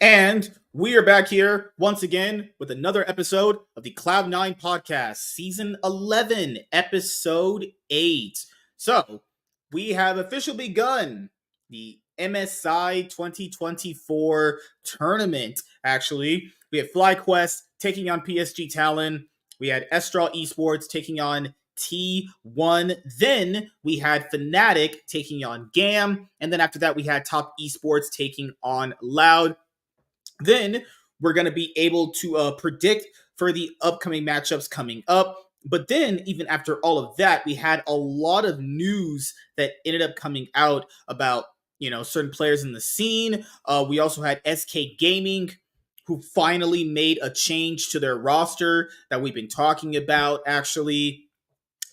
And we are back here once again with another episode of the Cloud9 podcast, season 11, episode 8. So, we have officially begun the MSI 2024 tournament, actually. We had FlyQuest taking on PSG Talon. We had Estral Esports taking on T1. Then we had Fnatic taking on GAM. And then after that, we had Top Esports taking on Loud. Then we're going to be able to predict for the upcoming matchups coming up. But then, even after all of that, we had a lot of news that ended up coming out about, certain players in the scene. We also had SK Gaming, who finally made a change to their roster that we've been talking about, actually.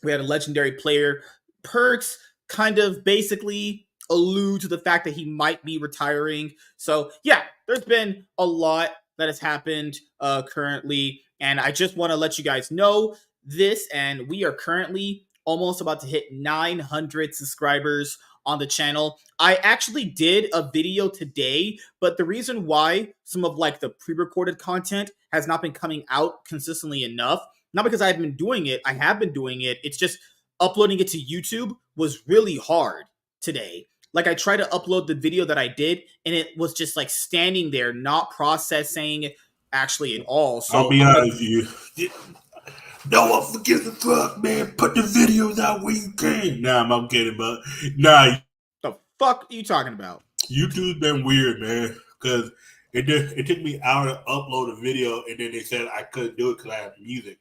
We had a legendary player, Perks, kind of basically allude to the fact that he might be retiring. So, yeah, there's been a lot that has happened currently, and I just want to let you guys know this, and we are currently almost about to hit 900 subscribers on the channel. I actually did a video today, but the reason why some of the pre-recorded content has not been coming out consistently enough, not because I haven't been doing it, I have been doing it, it's just uploading it to YouTube was really hard today. I tried to upload the video that I did, and it was just standing there, not processing actually at all. So I'll be honest with you. No one forgets the fuck, man. Put the videos out where you can. Nah, I'm kidding, but the fuck are you talking about? YouTube's been weird, man, because it took me an hour to upload a video, and then they said I couldn't do it because I have music.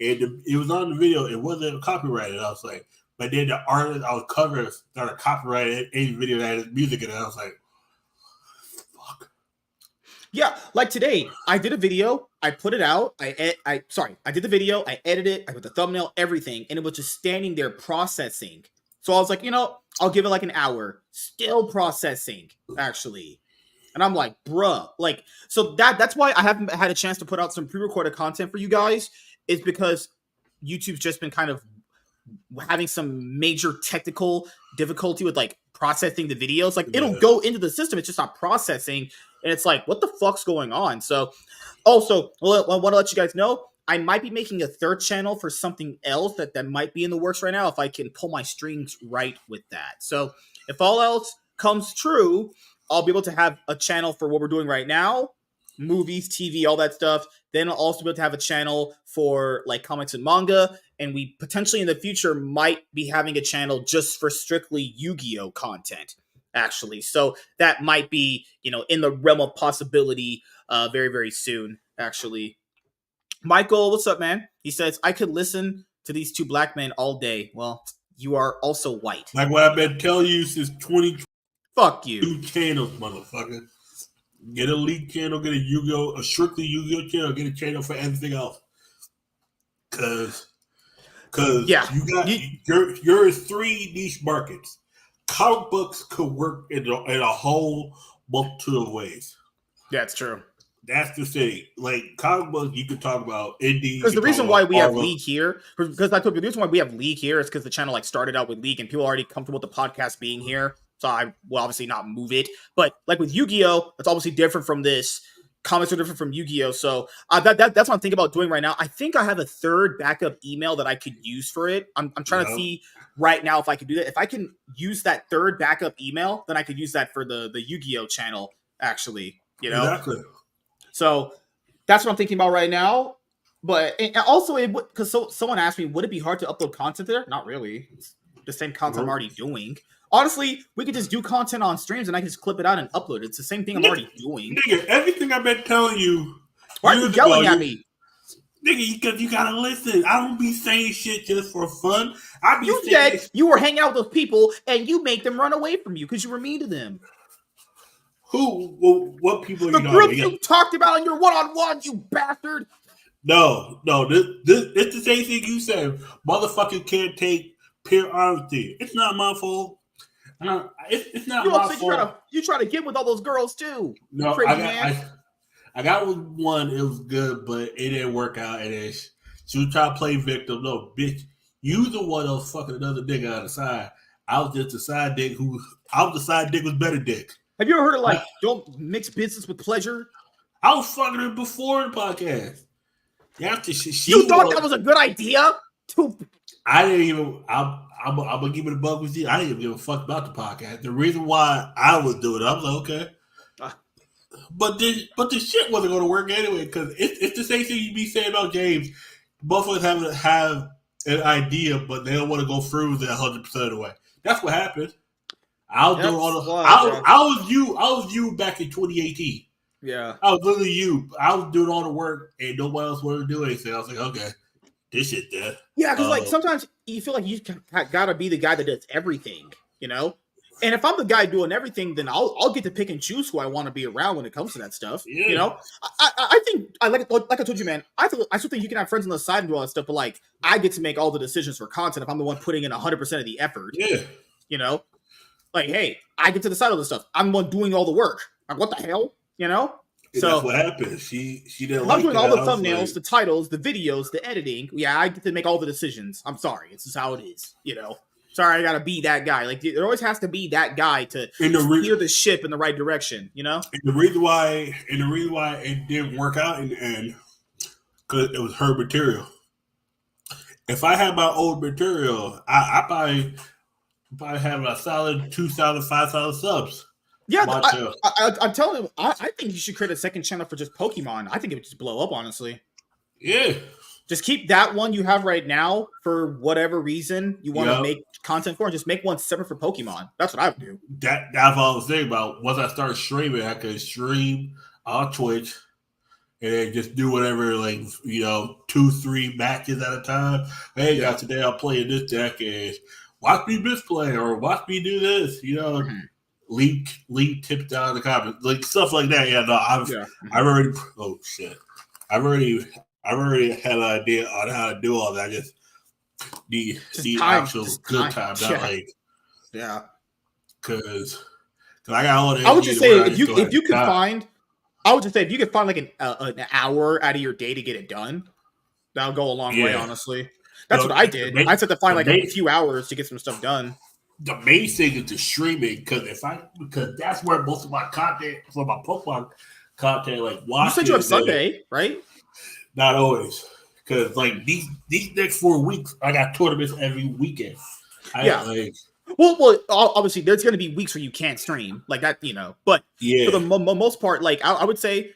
And it was on the video. It wasn't copyrighted. I was like, but then the artist I was covering started copyrighted any video that had music in it. I was like, fuck. Yeah, today, I did a video, I put it out, I did the video, I edited it, I put the thumbnail, everything, and it was just standing there processing. So I was like, I'll give it an hour, still processing, actually. And I'm like, bruh, so that's why I haven't had a chance to put out some pre-recorded content for you guys, is because YouTube's just been kind of having some major technical difficulty with processing the videos. It'll go into the system, it's just not processing, and it's what the fuck's going on? So also, I want to let you guys know, I might be making a third channel for something else that might be in the works right now, if I can pull my strings right with that. So if all else comes true, I'll be able to have a channel for what we're doing right now, movies, TV, all that stuff. Then I'll also be able to have a channel for comics and manga, and we potentially in the future might be having a channel just for strictly Yu-Gi-Oh content, actually. So that might be, in the realm of possibility very, very soon, actually. Michael, what's up, man? He says, I could listen to these two black men all day. Well, you are also white. Like what I've been telling you since 20. Fuck you. 2 channels, motherfucker. Get a League channel, get a Yu-Gi-Oh, a strictly Yu-Gi-Oh channel, get a channel for everything else. Cause yeah, you're 3 niche markets. Comic books could work in a whole multitude of ways. That's true. That's the thing. Comic books, you could talk about indie. Because the reason why we have League here, because I told you the reason why we have League here is because the channel started out with League and people are already comfortable with the podcast being here. So I will obviously not move it. But with Yu-Gi-Oh, it's obviously different from this. Comics are different from Yu-Gi-Oh. So that's what I'm thinking about doing right now. I think I have a third backup email that I could use for it. I'm trying to see right now if I can do that. If I can use that third backup email, then I could use that for the Yu-Gi-Oh channel, actually. Exactly. So that's what I'm thinking about right now. But and also, because someone asked me, would it be hard to upload content there? Not really. It's the same content I'm already doing. Honestly, we could just do content on streams and I can just clip it out and upload it. It's the same thing I'm already doing. Nigga, everything I've been telling you. Why are you yelling at me? Nigga, because you gotta listen. I don't be saying shit just for fun. You said you were hanging out with those people and you made them run away from you because you were mean to them. Who? Well, what people? The group you talked about in your one-on-one, you bastard. No. This the same thing you said. Motherfucker can't take pure honesty. It's not my fault. It's not my fault. You try to get with all those girls too. No, I got with one. It was good, but it didn't work out. And she was trying to play victim. No, bitch, you the one that was fucking another nigga on the side. I was just the side dick I was the side dick was better dick. Have you ever heard of like don't mix business with pleasure? I was fucking her before the podcast. After you thought that was a good idea? I didn't even. I'm gonna give it a bug with you. I didn't even give a fuck about the podcast. The reason why I was doing it, I was like, okay. But the shit wasn't going to work anyway because it's the same thing you be saying about James. Both of us have an idea, but they don't want to go through with it 100% of the way. That's what happened. I was you back in 2018. Yeah, I was literally you. I was doing all the work, and nobody else wanted to do anything. I was like, okay, this shit dead. Yeah, because like sometimes you feel like you gotta be the guy that does everything, you know. And if I'm the guy doing everything, then I'll get to pick and choose who I want to be around when it comes to that stuff. Yeah. You know, I think like I told you, man. I still think you can have friends on the side and do all that stuff, but like I get to make all the decisions for content if I'm the one putting in 100% of the effort. Yeah. You know, like hey, I get to decide all this stuff. I'm the one doing all the work. Like what the hell, you know? And so that's what happened. She didn't. I'm doing all the thumbnails, the titles, the videos, the editing. Yeah, I get to make all the decisions. I'm sorry, it's just how it is. You know. Sorry, I gotta be that guy. Like there always has to be that guy to steer the ship in the right direction, you know. And the reason why it didn't work out in the end, because it was her material. If I had my old material, I probably have a solid 2,000, 5,000 subs. Yeah, I'm telling you, I think you should create a second channel for just Pokemon. I think it would just blow up, honestly. Yeah. Just keep that one you have right now for whatever reason you want to make content for, and just make one separate for Pokemon. That's what I would do. That's what I was thinking about. Once I start streaming, I could stream on Twitch and then just do whatever, like, 2-3 matches at a time. Hey, guys, today I'm playing this deck, and watch me misplay or watch me do this. Leave tips down in the comments, like stuff like that. Yeah, no, I've already. Oh shit, I've already had an idea on how to do all that. I just need actual good time, not like because I got all the. I would just say if you could find, I would just say if you could find like an hour out of your day to get it done, that'll go a long way. Honestly, that's what I did. I had to find like a few hours to get some stuff done. The main thing is the streaming because that's where most of my content for my Pokemon content, like watching. You said you have Sunday, right? Not always, because like these next 4 weeks, I got tournaments every weekend. Well, obviously there's going to be weeks where you can't stream like that, But for the most part, like I would say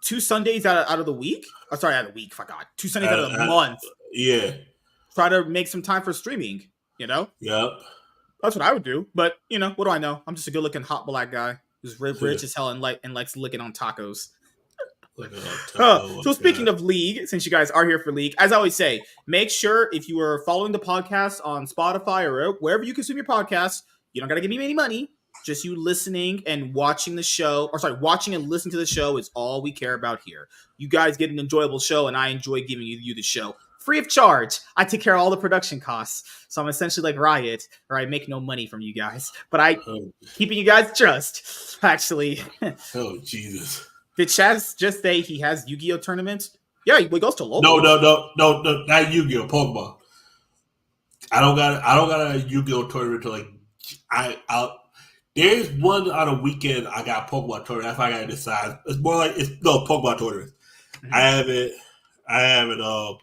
2 Sundays out of the week. Oh, sorry, out of the week. Forgot 2 Sundays out of the month. Yeah. Try to make some time for streaming. Yep. That's what I would do. But what do I know? I'm just a good-looking hot black guy who's rich as hell and likes licking on tacos. So speaking of League, since you guys are here for League, as I always say, make sure if you are following the podcast on Spotify or wherever you consume your podcasts, you don't got to give me any money. Just you listening and watching the show, watching and listening to the show is all we care about here. You guys get an enjoyable show, and I enjoy giving you the show. Free of charge. I take care of all the production costs. So I'm essentially like Riot, or I make no money from you guys. But keeping you guys trust, actually. Oh, Jesus. Did Chaz just say he has Yu-Gi-Oh tournaments? Yeah, he goes to local. No, not Yu-Gi-Oh, Pokemon. I don't got a Yu-Gi-Oh tournament to there's one on a weekend I got Pokemon tournament. That's why I gotta decide. It's more like Pokemon tournament. Mm-hmm. I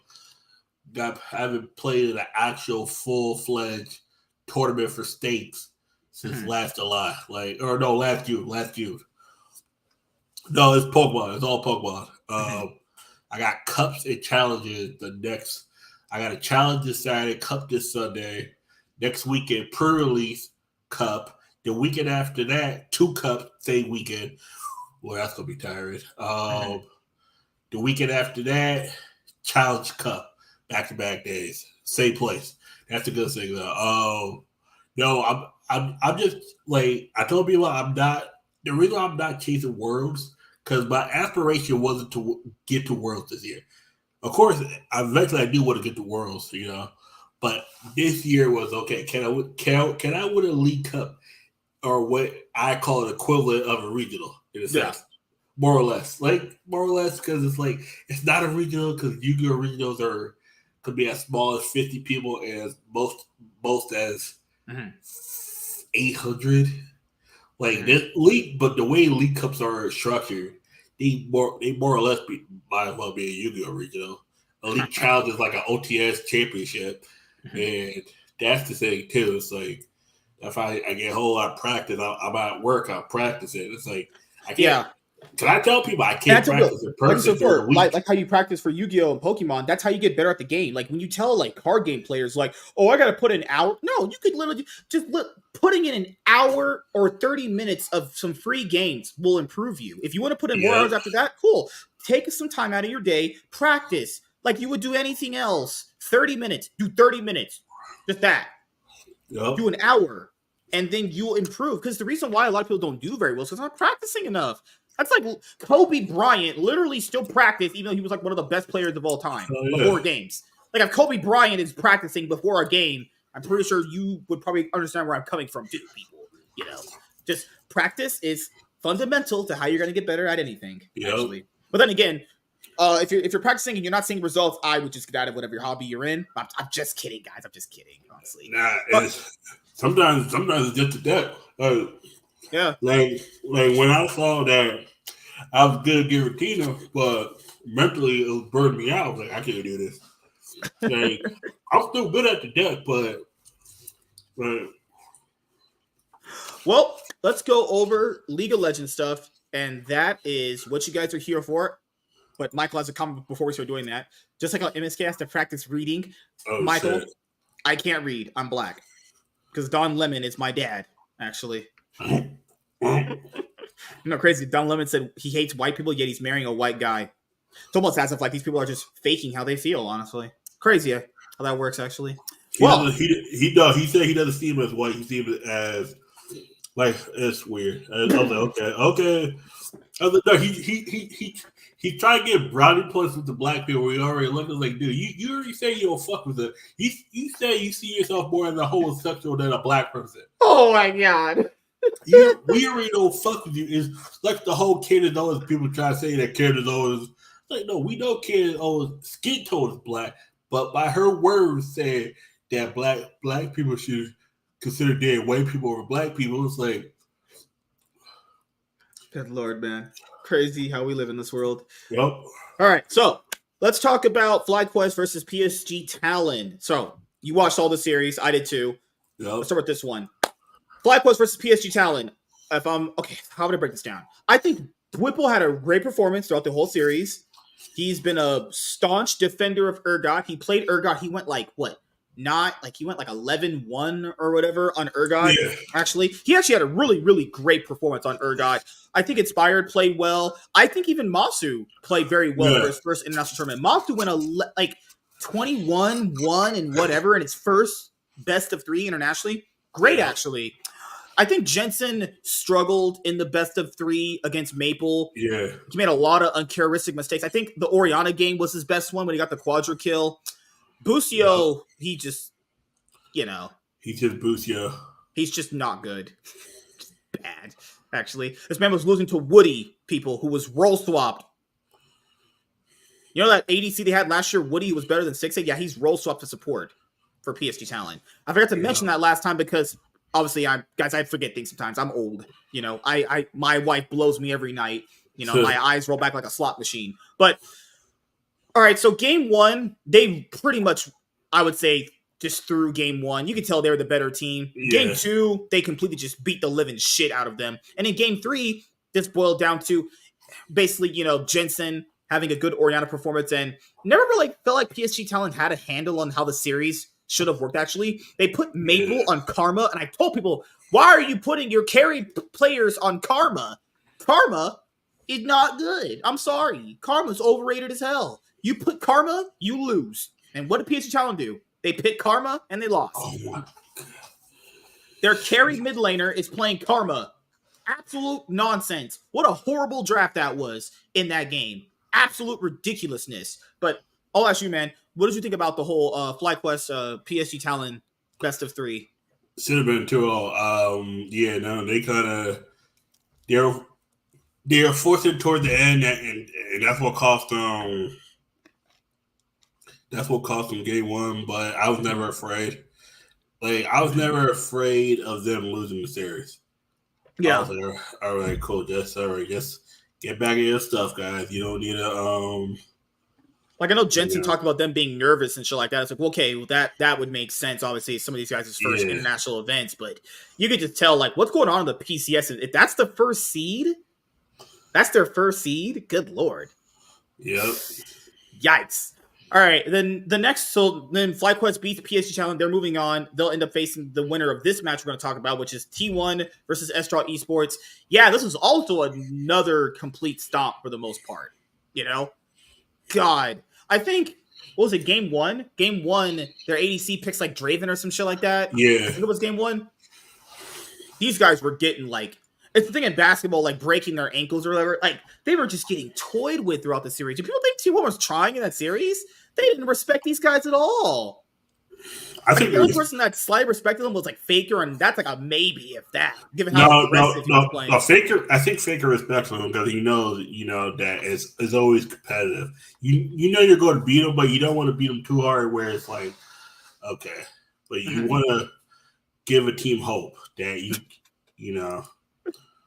haven't played an actual full-fledged tournament for states since last July. Last June. No, it's Pokemon. It's all Pokemon. I got cups and challenges. I got a challenge this Saturday, cup this Sunday. Next weekend, pre-release cup. The weekend after that, 2 cups, same weekend. Well, that's gonna be tiring. The weekend after that, challenge cup, back-to-back days, same place. That's a good thing. No, I'm just like I told people I'm not. The reason I'm not chasing worlds because my aspiration wasn't to get to worlds this year. Of course, eventually I do want to get to worlds, But this year was okay. Can I win a League Cup or what I call an equivalent of a regional in a sense, more or less, because it's like it's not a regional because Yu-Gi-Oh regionals could be as small as 50 people and as most as 800. Like this league, but the way League Cups are structured, they more or less might as well be a Yu-Gi-Oh regional. A League Challenge is like an OTS championship, and that's the thing too. It's like if I get a whole lot of practice, I'm at work, I'm practicing. It's like I can't. Yeah. Can I tell people I can't practice in person during the week? Like how you practice for Yu-Gi-Oh and Pokemon, that's how you get better at the game. Like when you tell like card game players, like, oh, I gotta put an hour. No, you could literally just putting in an hour or 30 minutes of some free games will improve you. If you want to put in more hours after that, cool. Take some time out of your day, practice like you would do anything else. 30 minutes, do 30 minutes, just that. Yep. Do an hour, and then you'll improve. Because the reason why a lot of people don't do very well is because they're not practicing enough. That's like Kobe Bryant literally still practiced, even though he was like one of the best players of all time before games. Like if Kobe Bryant is practicing before a game, I'm pretty sure you would probably understand where I'm coming from too, people. You know, just practice is fundamental to how you're going to get better at anything, actually. But then again, if you're practicing and you're not seeing results, I would just get out of whatever hobby you're in. I'm just kidding, guys. I'm just kidding, honestly. Nah, sometimes it's just a deck. Yeah. Like when I saw that I was good at Giratina, but mentally it was burning me out. I was like, I can't do this. Like, I'm still good at the deck, but well, let's go over League of Legends stuff, and that is what you guys are here for. But Michael has a comment before we start doing that. Just like how MSK has to practice reading, Michael, shit. I can't read. I'm black. Because Don Lemon is my dad, actually. You know, crazy. Don Lemon said he hates white people, yet he's marrying a white guy. It's almost as if like these people are just faking how they feel, honestly. Crazy how that works, actually. He said he doesn't see him as white. He sees him as like it's weird. I was like, okay. I was like, no, he tried to get brownie points with the black people. We already looked like, dude, you already say you don't fuck with it. You say you see yourself more as a homosexual than a black person. Oh my god. We already don't fuck with you. It's like the whole Canada is people try to say that Canada is like, no, we know Canada skin tone is black, but by her words saying that black people should consider dead white people over black people, it's like, good lord, man. Crazy how we live in this world. Yep. All right, so let's talk about FlyQuest versus PSG Talon. So you watched all the series. I did too. Yep. Let's start with this one. FlyQuest versus PSG Talon. Okay, how would I break this down? I think Whipple had a great performance throughout the whole series. He's been a staunch defender of Urgot. He played Urgot. He went like what? He went like 11-1 or whatever on Urgot. Yeah. Actually, he actually had a really, really great performance on Urgot. I think Inspired played well. I think even Masu played very well for his first international tournament. Masu went 21-1 and whatever in his first best of 3 internationally. Great, actually. I think Jensen struggled in the best of 3 against Maple. Yeah. He made a lot of uncharacteristic mistakes. I think the Oriana game was his best one when he got the quadra kill. Busio, he just, He's just Busio. He's just not good. Just bad, actually. This man was losing to Woody, people, who was role swapped. You know that ADC they had last year, Woody was better than 6-8? Yeah, he's role swapped to support for PSG Talon. I forgot to mention that last time because obviously I forget things sometimes. I'm old. My wife blows me every night. My eyes roll back like a slot machine. But all right, so game 1, they pretty much, I would say, just threw game 1. You could tell they were the better team. Yeah. Game 2, they completely just beat the living shit out of them. And in game 3, this boiled down to basically, Jensen having a good Oriana performance and never really felt like PSG Talon had a handle on how the series should have worked, actually. They put Maple on Karma, and I told people, why are you putting your carry players on Karma? Karma is not good. I'm sorry. Karma's overrated as hell. You put Karma, you lose. And what did PSG Talon do? They picked Karma, and they lost. Oh, my God. Their carry mid laner is playing Karma. Absolute nonsense. What a horrible draft that was in that game. Absolute ridiculousness. But I'll ask you, man, what did you think about the whole FlyQuest PSG Talon best of 3? Should have been 2-0. They kind of they're forcing toward the end, and that's what cost them. That's what cost them game 1. But I was never afraid. I was never afraid of them losing the series. I was like, all right, cool. Just all right, just get back in your stuff, guys. You don't need to Like I know Jensen talked about them being nervous and shit like that. It's like, well, okay, well, that would make sense. Obviously, some of these guys' first international events, but you could just tell like what's going on in the PCS. If that's the first seed, that's their first seed. Good lord. Yep. Yikes. All right, then then FlyQuest beats PSG Talon. They're moving on. They'll end up facing the winner of this match we're going to talk about, which is T1 versus Estral Esports. Yeah, this was also another complete stomp for the most part. You know, God, I think what was it? Game one. Game one, their ADC picks like Draven or some shit like that. Yeah, I think it was game one. These guys were getting like. It's the thing in basketball, like breaking their ankles or whatever. Like they were just getting toyed with throughout the series. Do people think T1 was trying in that series? They didn't respect these guys at all. I think the only person that slightly respected them was like Faker, and that's like a maybe if that. Given how aggressive he was playing. Faker, I think Faker respects him because he knows, that it's always competitive. You know you're going to beat him, but you don't want to beat him too hard where it's like, okay, but you want to give a team hope that you know.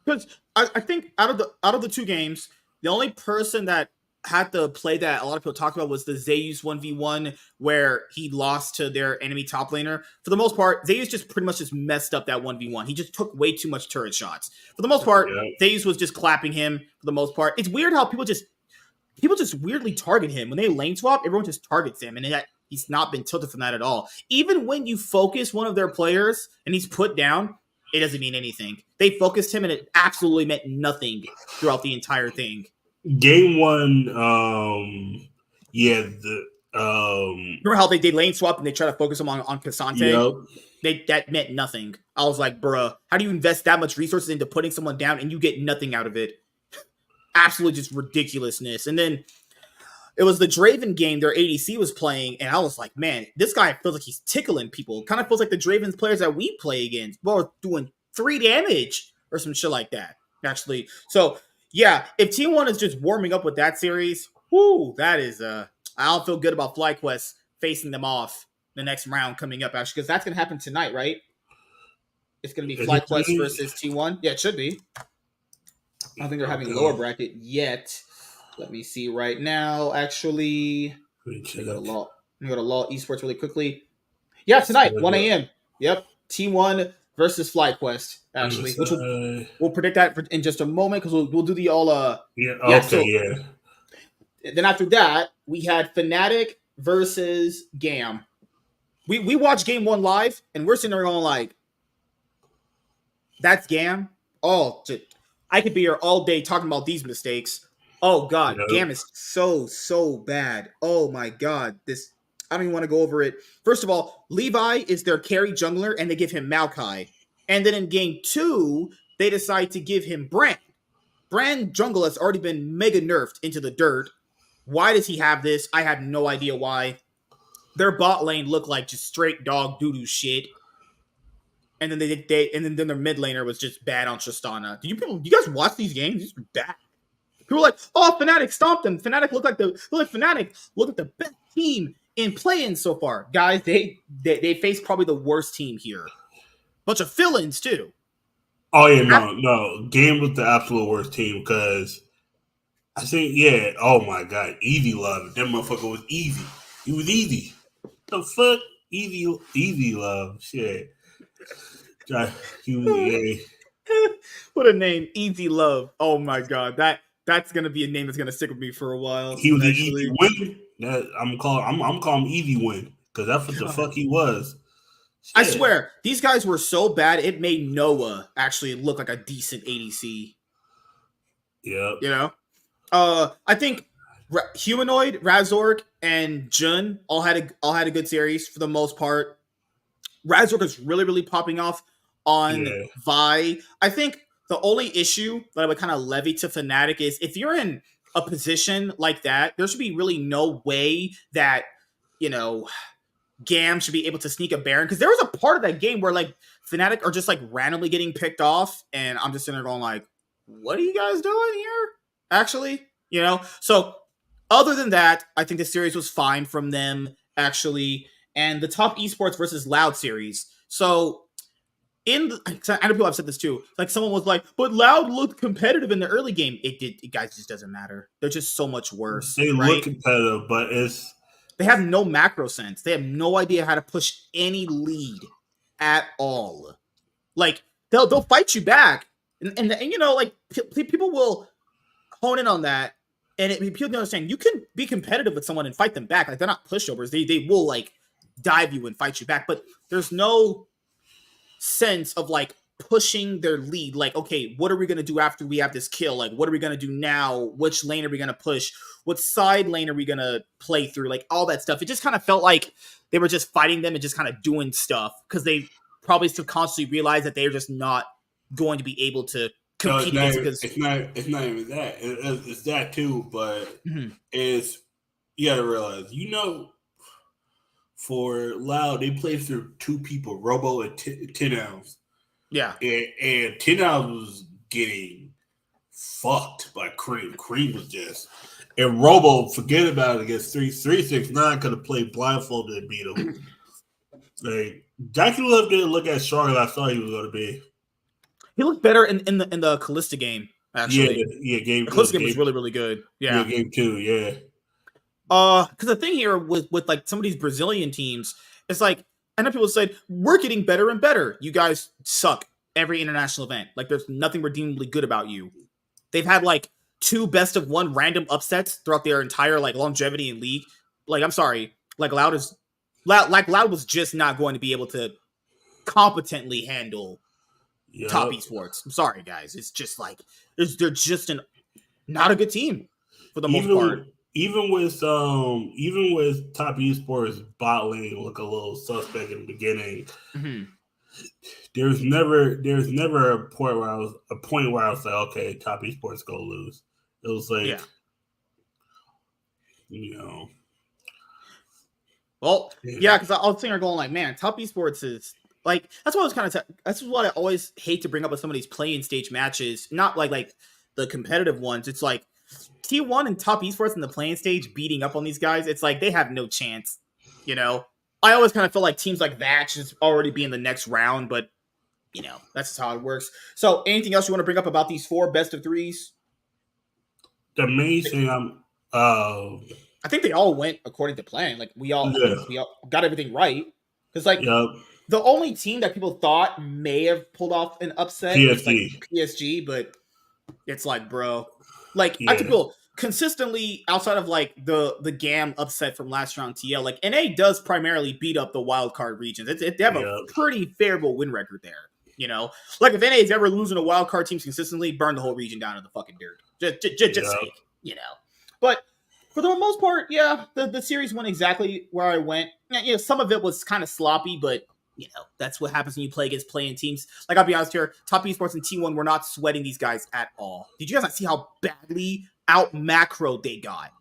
Because I think out of the two games, the only person that had to play that a lot of people talk about was the Zeus 1v1 where he lost to their enemy top laner. For the most part, Zeus just pretty much just messed up that 1v1. He just took way too much turret shots. For the most part, Zeus was just clapping him for the most part. It's weird how people just weirdly target him. When they lane swap, everyone just targets him, and he's not been tilted from that at all. Even when you focus one of their players and he's put down, it doesn't mean anything. They focused him, and it absolutely meant nothing throughout the entire thing. Game one, remember how they did lane swap and they try to focus him on Cassante? Yep. That meant nothing. I was like, bruh, how do you invest that much resources into putting someone down and you get nothing out of it? Absolutely just ridiculousness. And then it was the Draven game their ADC was playing, and I was like, man, this guy feels like he's tickling people. Kind of feels like the Draven's players that we play against. Both doing 3 damage or some shit like that, actually. So, yeah, if T1 is just warming up with that series, whoo, that is, I don't feel good about FlyQuest facing them off the next round coming up, actually, because that's going to happen tonight, right? It's going to be FlyQuest versus T1. Yeah, it should be. I don't think they're having lower bracket yet. Let me see right now, actually. Let me go to Law Esports really quickly. Yeah, tonight, 1 a.m. Yep, T1 versus FlyQuest, actually. Which we'll predict that in just a moment because we'll do the all. Then after that, we had Fnatic versus Gam. We watched game 1 live, and we're sitting there going like, that's Gam? Oh, I could be here all day talking about these mistakes. Oh, God. Gam is so bad. Oh, my God. I don't even want to go over it. First of all, Levi is their carry jungler, and they give him Maokai. And then in game 2, they decide to give him Brand. Brand jungle has already been mega nerfed into the dirt. Why does he have this? I have no idea why. Their bot lane looked like just straight dog doo-doo shit. And then then their mid laner was just bad on Tristana. Do you guys watch these games? These are bad. People were like, oh, Fnatic stomped them. Fnatic looked like the best team in play-in so far. Guys, they faced probably the worst team here. Bunch of fill-ins, too. Oh, yeah, no. Game was the absolute worst team because I think, oh, my God. Easy love. That motherfucker was easy. He was easy. The fuck? Easy love. Shit. He was, What a name. Easy love. Oh, my God. That's gonna be a name that's gonna stick with me for a while. He was an easy win. I'm calling him easy win because that's what the fuck he was. Shit. I swear these guys were so bad it made Noah actually look like a decent ADC. Yeah. I think Humanoid, Razork, and Jun all had a good series for the most part. Razork is really really popping off on Vi. I think. The only issue that I would kind of levy to Fnatic is if you're in a position like that, there should be really no way that, Gam should be able to sneak a Baron. Because there was a part of that game where, like, Fnatic are just, like, randomly getting picked off. And I'm just sitting there going, like, what are you guys doing here? Actually, So, other than that, I think the series was fine from them, actually. And the top esports versus Loud series. So, I know people have said this too. Like someone was like, "But Loud looked competitive in the early game." It did. It guys just doesn't matter. They're just so much worse. They right? look competitive, but they have no macro sense. They have no idea how to push any lead at all. Like they'll fight you back, and you know, like people will hone in on that, and people don't understand. You can be competitive with someone and fight them back. Like they're not pushovers. They will like dive you and fight you back, but there's no sense of like pushing their lead. Like, okay, what are we gonna do after we have this kill? Like, what are we gonna do now? Which lane are we gonna push? What side lane are we gonna play through? Like all that stuff. It just kind of felt like they were just fighting them and just kind of doing stuff because they probably subconsciously realized that they're just not going to be able to compete against it. It's not even that. It's that too, but it's you gotta realize, you know, for Loud, they played through two people, Robo and 10 Ounce. Yeah. And 10 Ounce was getting fucked by Cream. Cream was just. And Robo, forget about it against 369, could have played blindfolded and beat him. Like, Jackie Love didn't look as strong as I thought he was going to be. He looked better in the Callista game, actually. Yeah, game. The Callista game was really, really good. Yeah, game 2, yeah. Because the thing here with like some of these Brazilian teams, it's like, I know people said, we're getting better and better. You guys suck every international event. Like, there's nothing redeemably good about you. They've had, like, 2 best-of-1 random upsets throughout their entire, like, longevity in League. Like, I'm sorry. Like, Loud was just not going to be able to competently handle top esports. I'm sorry, guys. It's just, like, they're just not a good team for the most part. Even with top esports bot lane look a little suspect in the beginning, there's never a point where I was like, okay, top esports go lose. It was like, you know. Well, yeah, because I was sitting there going like, man, top esports is like, that's what I was kind of. That's what I always hate to bring up with some of these play-in stage matches. Not like the competitive ones. It's like T1 and top esports in the playing stage beating up on these guys. It's like they have no chance. You know, I always kind of feel like teams like that should already be in the next round, but you know, that's just how it works. So, anything else you want to bring up about these 4 best of 3s? The main thing I think they all went according to plan. Like we all got everything right. Because like the only team that people thought may have pulled off an upset was like PSG, but it's like, bro, like I think people consistently outside of like the GAM upset from last round TL, like NA does primarily beat up the wild card regions. They have a pretty favorable win record there. You know, like if NA is ever losing to wild card teams consistently, burn the whole region down to the fucking dirt. Just say, you know. But for the most part, yeah, the series went exactly where I went. You know, some of it was kind of sloppy, but you know, that's what happens when you play against playing teams. Like, I'll be honest here, top esports and T1 were not sweating these guys at all. Did you guys not see how badly out macro they got?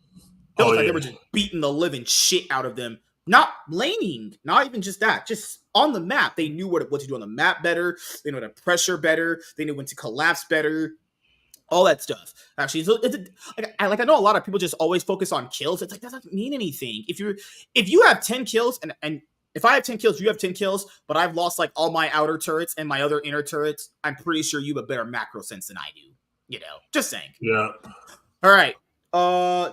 It was like they were just beating the living shit out of them. Not laning, not even just that, just on the map. They knew what to do on the map better. They knew how to pressure better. They knew when to collapse better. All that stuff. Actually, I know a lot of people just always focus on kills. It's like, that doesn't mean anything. If you have 10 kills and if I have 10 kills, you have 10 kills, but I've lost like all my outer turrets and my other inner turrets, I'm pretty sure you have a better macro sense than I do. You know, just saying. Yeah. All right.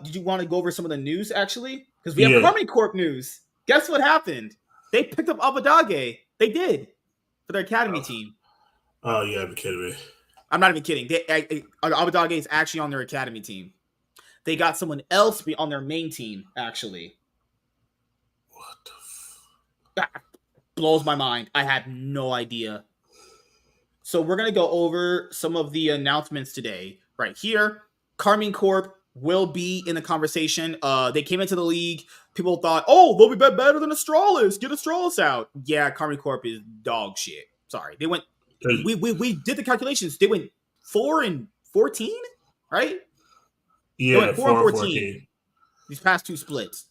Did you want to go over some of the news actually? Because we have Karming Corp news. Guess what happened? They picked up Abadage. They did for their academy team. Oh, yeah, you're kidding me. I'm not even kidding. Abadage is actually on their academy team. They got someone else to be on their main team, actually. What the That blows my mind. I had no idea. So we're going to go over some of the announcements today. Right here, Karming Corp will be in the conversation. They came into the league. People thought, oh, they'll be better than Astralis. Get Astralis out. Yeah, Karming Corp is dog shit. Sorry. They went... We did the calculations. They went 4-14, right? Yeah, they went 4-14. These past 2 splits.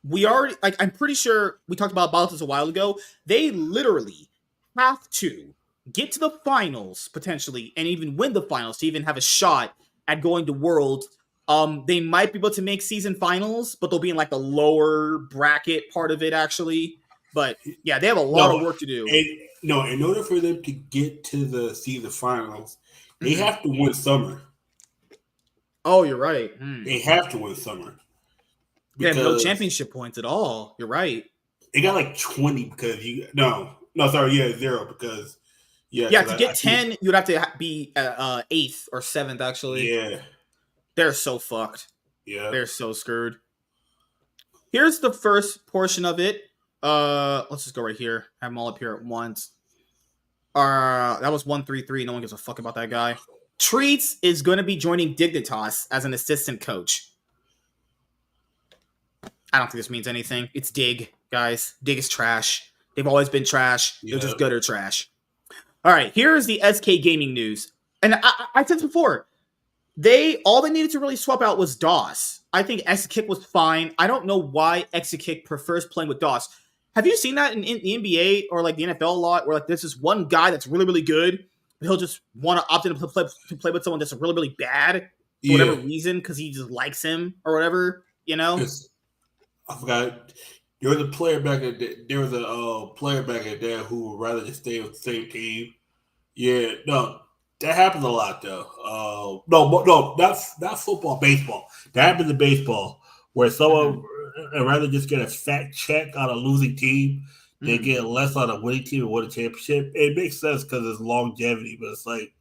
We already, like, I'm pretty sure we talked about this a while ago. They literally have to get to the finals potentially, and even win the finals to even have a shot at going to Worlds. They might be able to make season finals, but they'll be in like the lower bracket part of it actually. But yeah, they have a lot No, of work to do. in order for them to get to the season finals, they Mhm. have to win summer. Oh, you're right. They have to win summer They have no because championship points at all. You're right. they got like 20 because zero because Yeah, to I get think 10, you'd have to be 8th or 7th, actually. yeah They're so fucked. yeah They're so screwed. Here's the first portion of it. Let's just go right here. Have them all up here at once. That was 133. No one gives a fuck about that guy. Treats is going to be joining Dignitas as an assistant coach. I don't think this means anything. It's Dig, guys. Dig is trash. They've always been trash. They're just gutter trash. All right, here's the SK Gaming news. And I said this before. All they needed to really swap out was DOS. I think Exakick was fine. I don't know why Exakick prefers playing with DOS. Have you seen that in the NBA or like the NFL a lot, where like there's this one guy that's really, really good, but he'll just want to opt in to play with someone that's really, really bad for whatever reason because he just likes him or whatever, you know? I forgot. There was a player back in the day who would rather just stay with the same team. Yeah, no, that happens a lot though. No, not football, baseball. That happens in baseball where someone would rather just get a fat check on a losing team than get less on a winning team and win a championship. It makes sense because it's longevity, but it's like,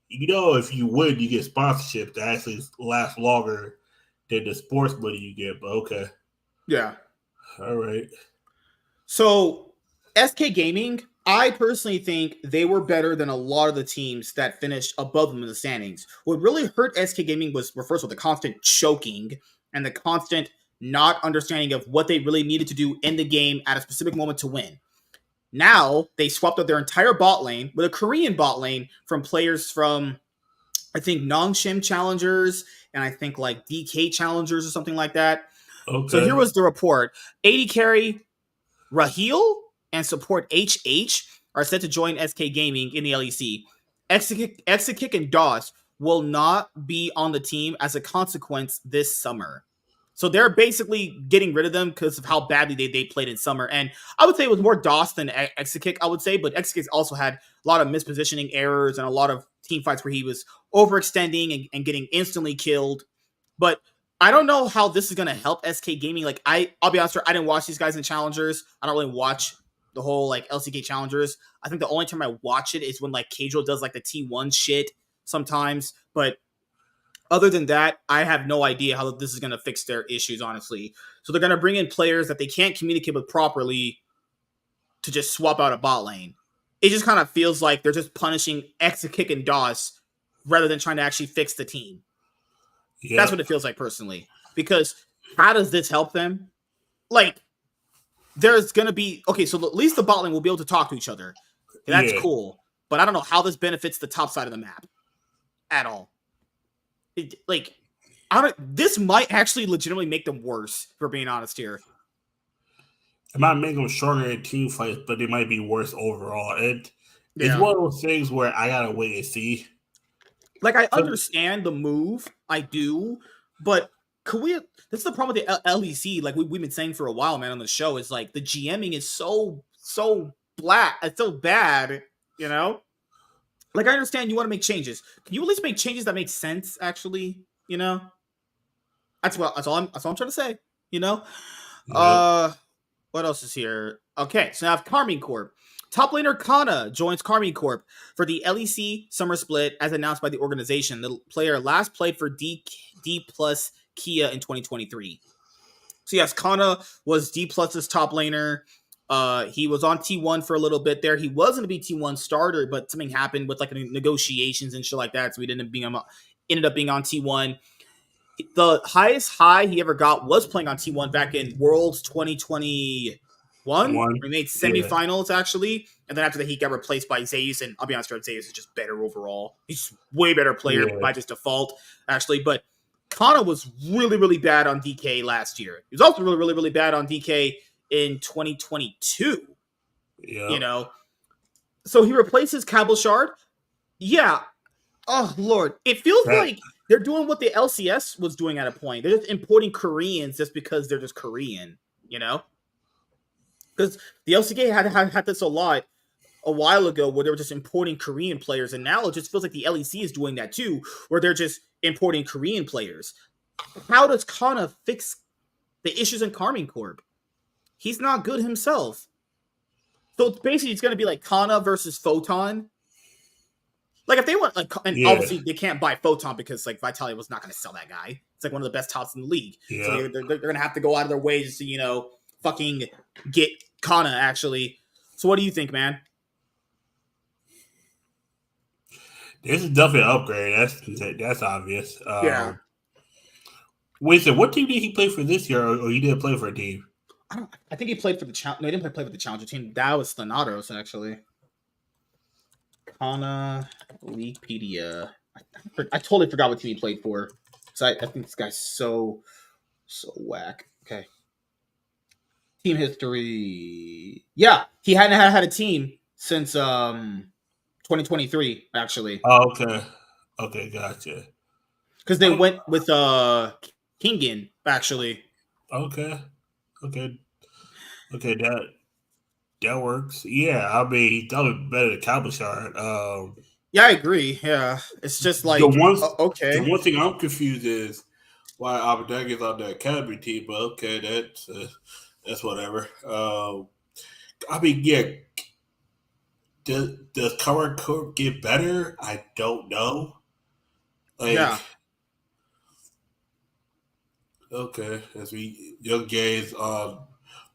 if you win, you get sponsorship that actually lasts longer than the sports money you get. But okay, Yeah. all right. So SK Gaming, I personally think they were better than a lot of the teams that finished above them in the standings. What really hurt SK Gaming was, first of all, the constant choking and the constant not understanding of what they really needed to do in the game at a specific moment to win. Now, they swapped out their entire bot lane with a Korean bot lane from players from, I think, Nongshim Challengers and I think like DK Challengers or something like that. Okay. So here was the report. AD carry Raheel and support HH are set to join SK Gaming in the LEC. Exakick and DOS will not be on the team as a consequence this summer. So they're basically getting rid of them because of how badly they played in summer. And I would say it was more DOS than Exakick, I would say. But Exakick also had a lot of mispositioning errors and a lot of team fights where he was overextending and getting instantly killed. But I don't know how this is going to help SK Gaming. Like, I'll be honest, I didn't watch these guys in Challengers. I don't really watch the whole, like, LCK Challengers. I think the only time I watch it is when, like, Casual does, like, the T1 shit sometimes. But other than that, I have no idea how this is going to fix their issues, honestly. So they're going to bring in players that they can't communicate with properly to just swap out a bot lane. It just kind of feels like they're just punishing Exakick and DOS rather than trying to actually fix the team. Yep. That's what it feels like personally. Because how does this help them? Like, there's going to be... Okay, so at least the bot lane will be able to talk to each other. That's cool. But I don't know how this benefits the top side of the map. At all. This might actually legitimately make them worse, if we're being honest here. It might make them stronger in team fights, but they might be worse overall. It's one of those things where I gotta wait and see. Like, I understand the move, I do, but this is the problem with the LEC, like we've been saying for a while, man, on the show, is like the GMing is so black, it's so bad, you know? Like, I understand you want to make changes. Can you at least make changes that make sense, actually, you know? That's all I'm trying to say, you know? Yep. What else is here? Okay, so now I have Karmine Corp. Top laner Kana joins Karmine Corp for the LEC Summer Split as announced by the organization. The player last played for D plus Kia in 2023. So yes, Kana was D plus's top laner. He was on T1 for a little bit there. He was going to be T1 starter, but something happened with like negotiations and shit like that, so he ended up being on T1. The highest high he ever got was playing on T1 back in Worlds 2021. We made semifinals, actually. And then after that, he got replaced by Zeus. And I'll be honest, Zeus is just better overall. He's way better player by just default, actually. But Kana was really, really bad on DK last year. He was also really, really, really bad on DK in 2022. Yeah. You know? So he replaces Cabochard. Yeah. Oh, Lord. It feels like they're doing what the LCS was doing at a point. They're just importing Koreans just because they're just Korean, you know? Because the LCK had this a while ago where they were just importing Korean players, and now it just feels like the LEC is doing that too, where they're just importing Korean players. How does Kana fix the issues in Karming Corp? He's not good himself. So it's going to be like Kana versus Photon. Like if they want, like, and obviously they can't buy Photon because like Vitality was not going to sell that guy. It's like one of the best tops in the league. Yeah. So they're going to have to go out of their way just to fucking get Kana actually. So what do you think, man? This is definitely an upgrade. That's obvious. Yeah. Wait, so what team did he play for this year, or he didn't play for a team? I think he played for the challenge. No, he didn't play for the challenger team. That was Thanatos, actually. Kana Leaguepedia. I totally forgot what team he played for. So I think this guy's so whack. Okay. Team history. Yeah, he hadn't had a team since 2023, actually. Oh, okay. Okay, gotcha. Because they went with Kingen, actually. Okay. That works. Yeah, I mean, he's definitely better than Cabochard. Yeah, I agree. Yeah, it's just like okay. The one thing I'm confused is why Abadang is on the academy team, but okay, that's whatever. I mean, yeah. Does current Corp get better? I don't know. Like, yeah. Okay, as we young gays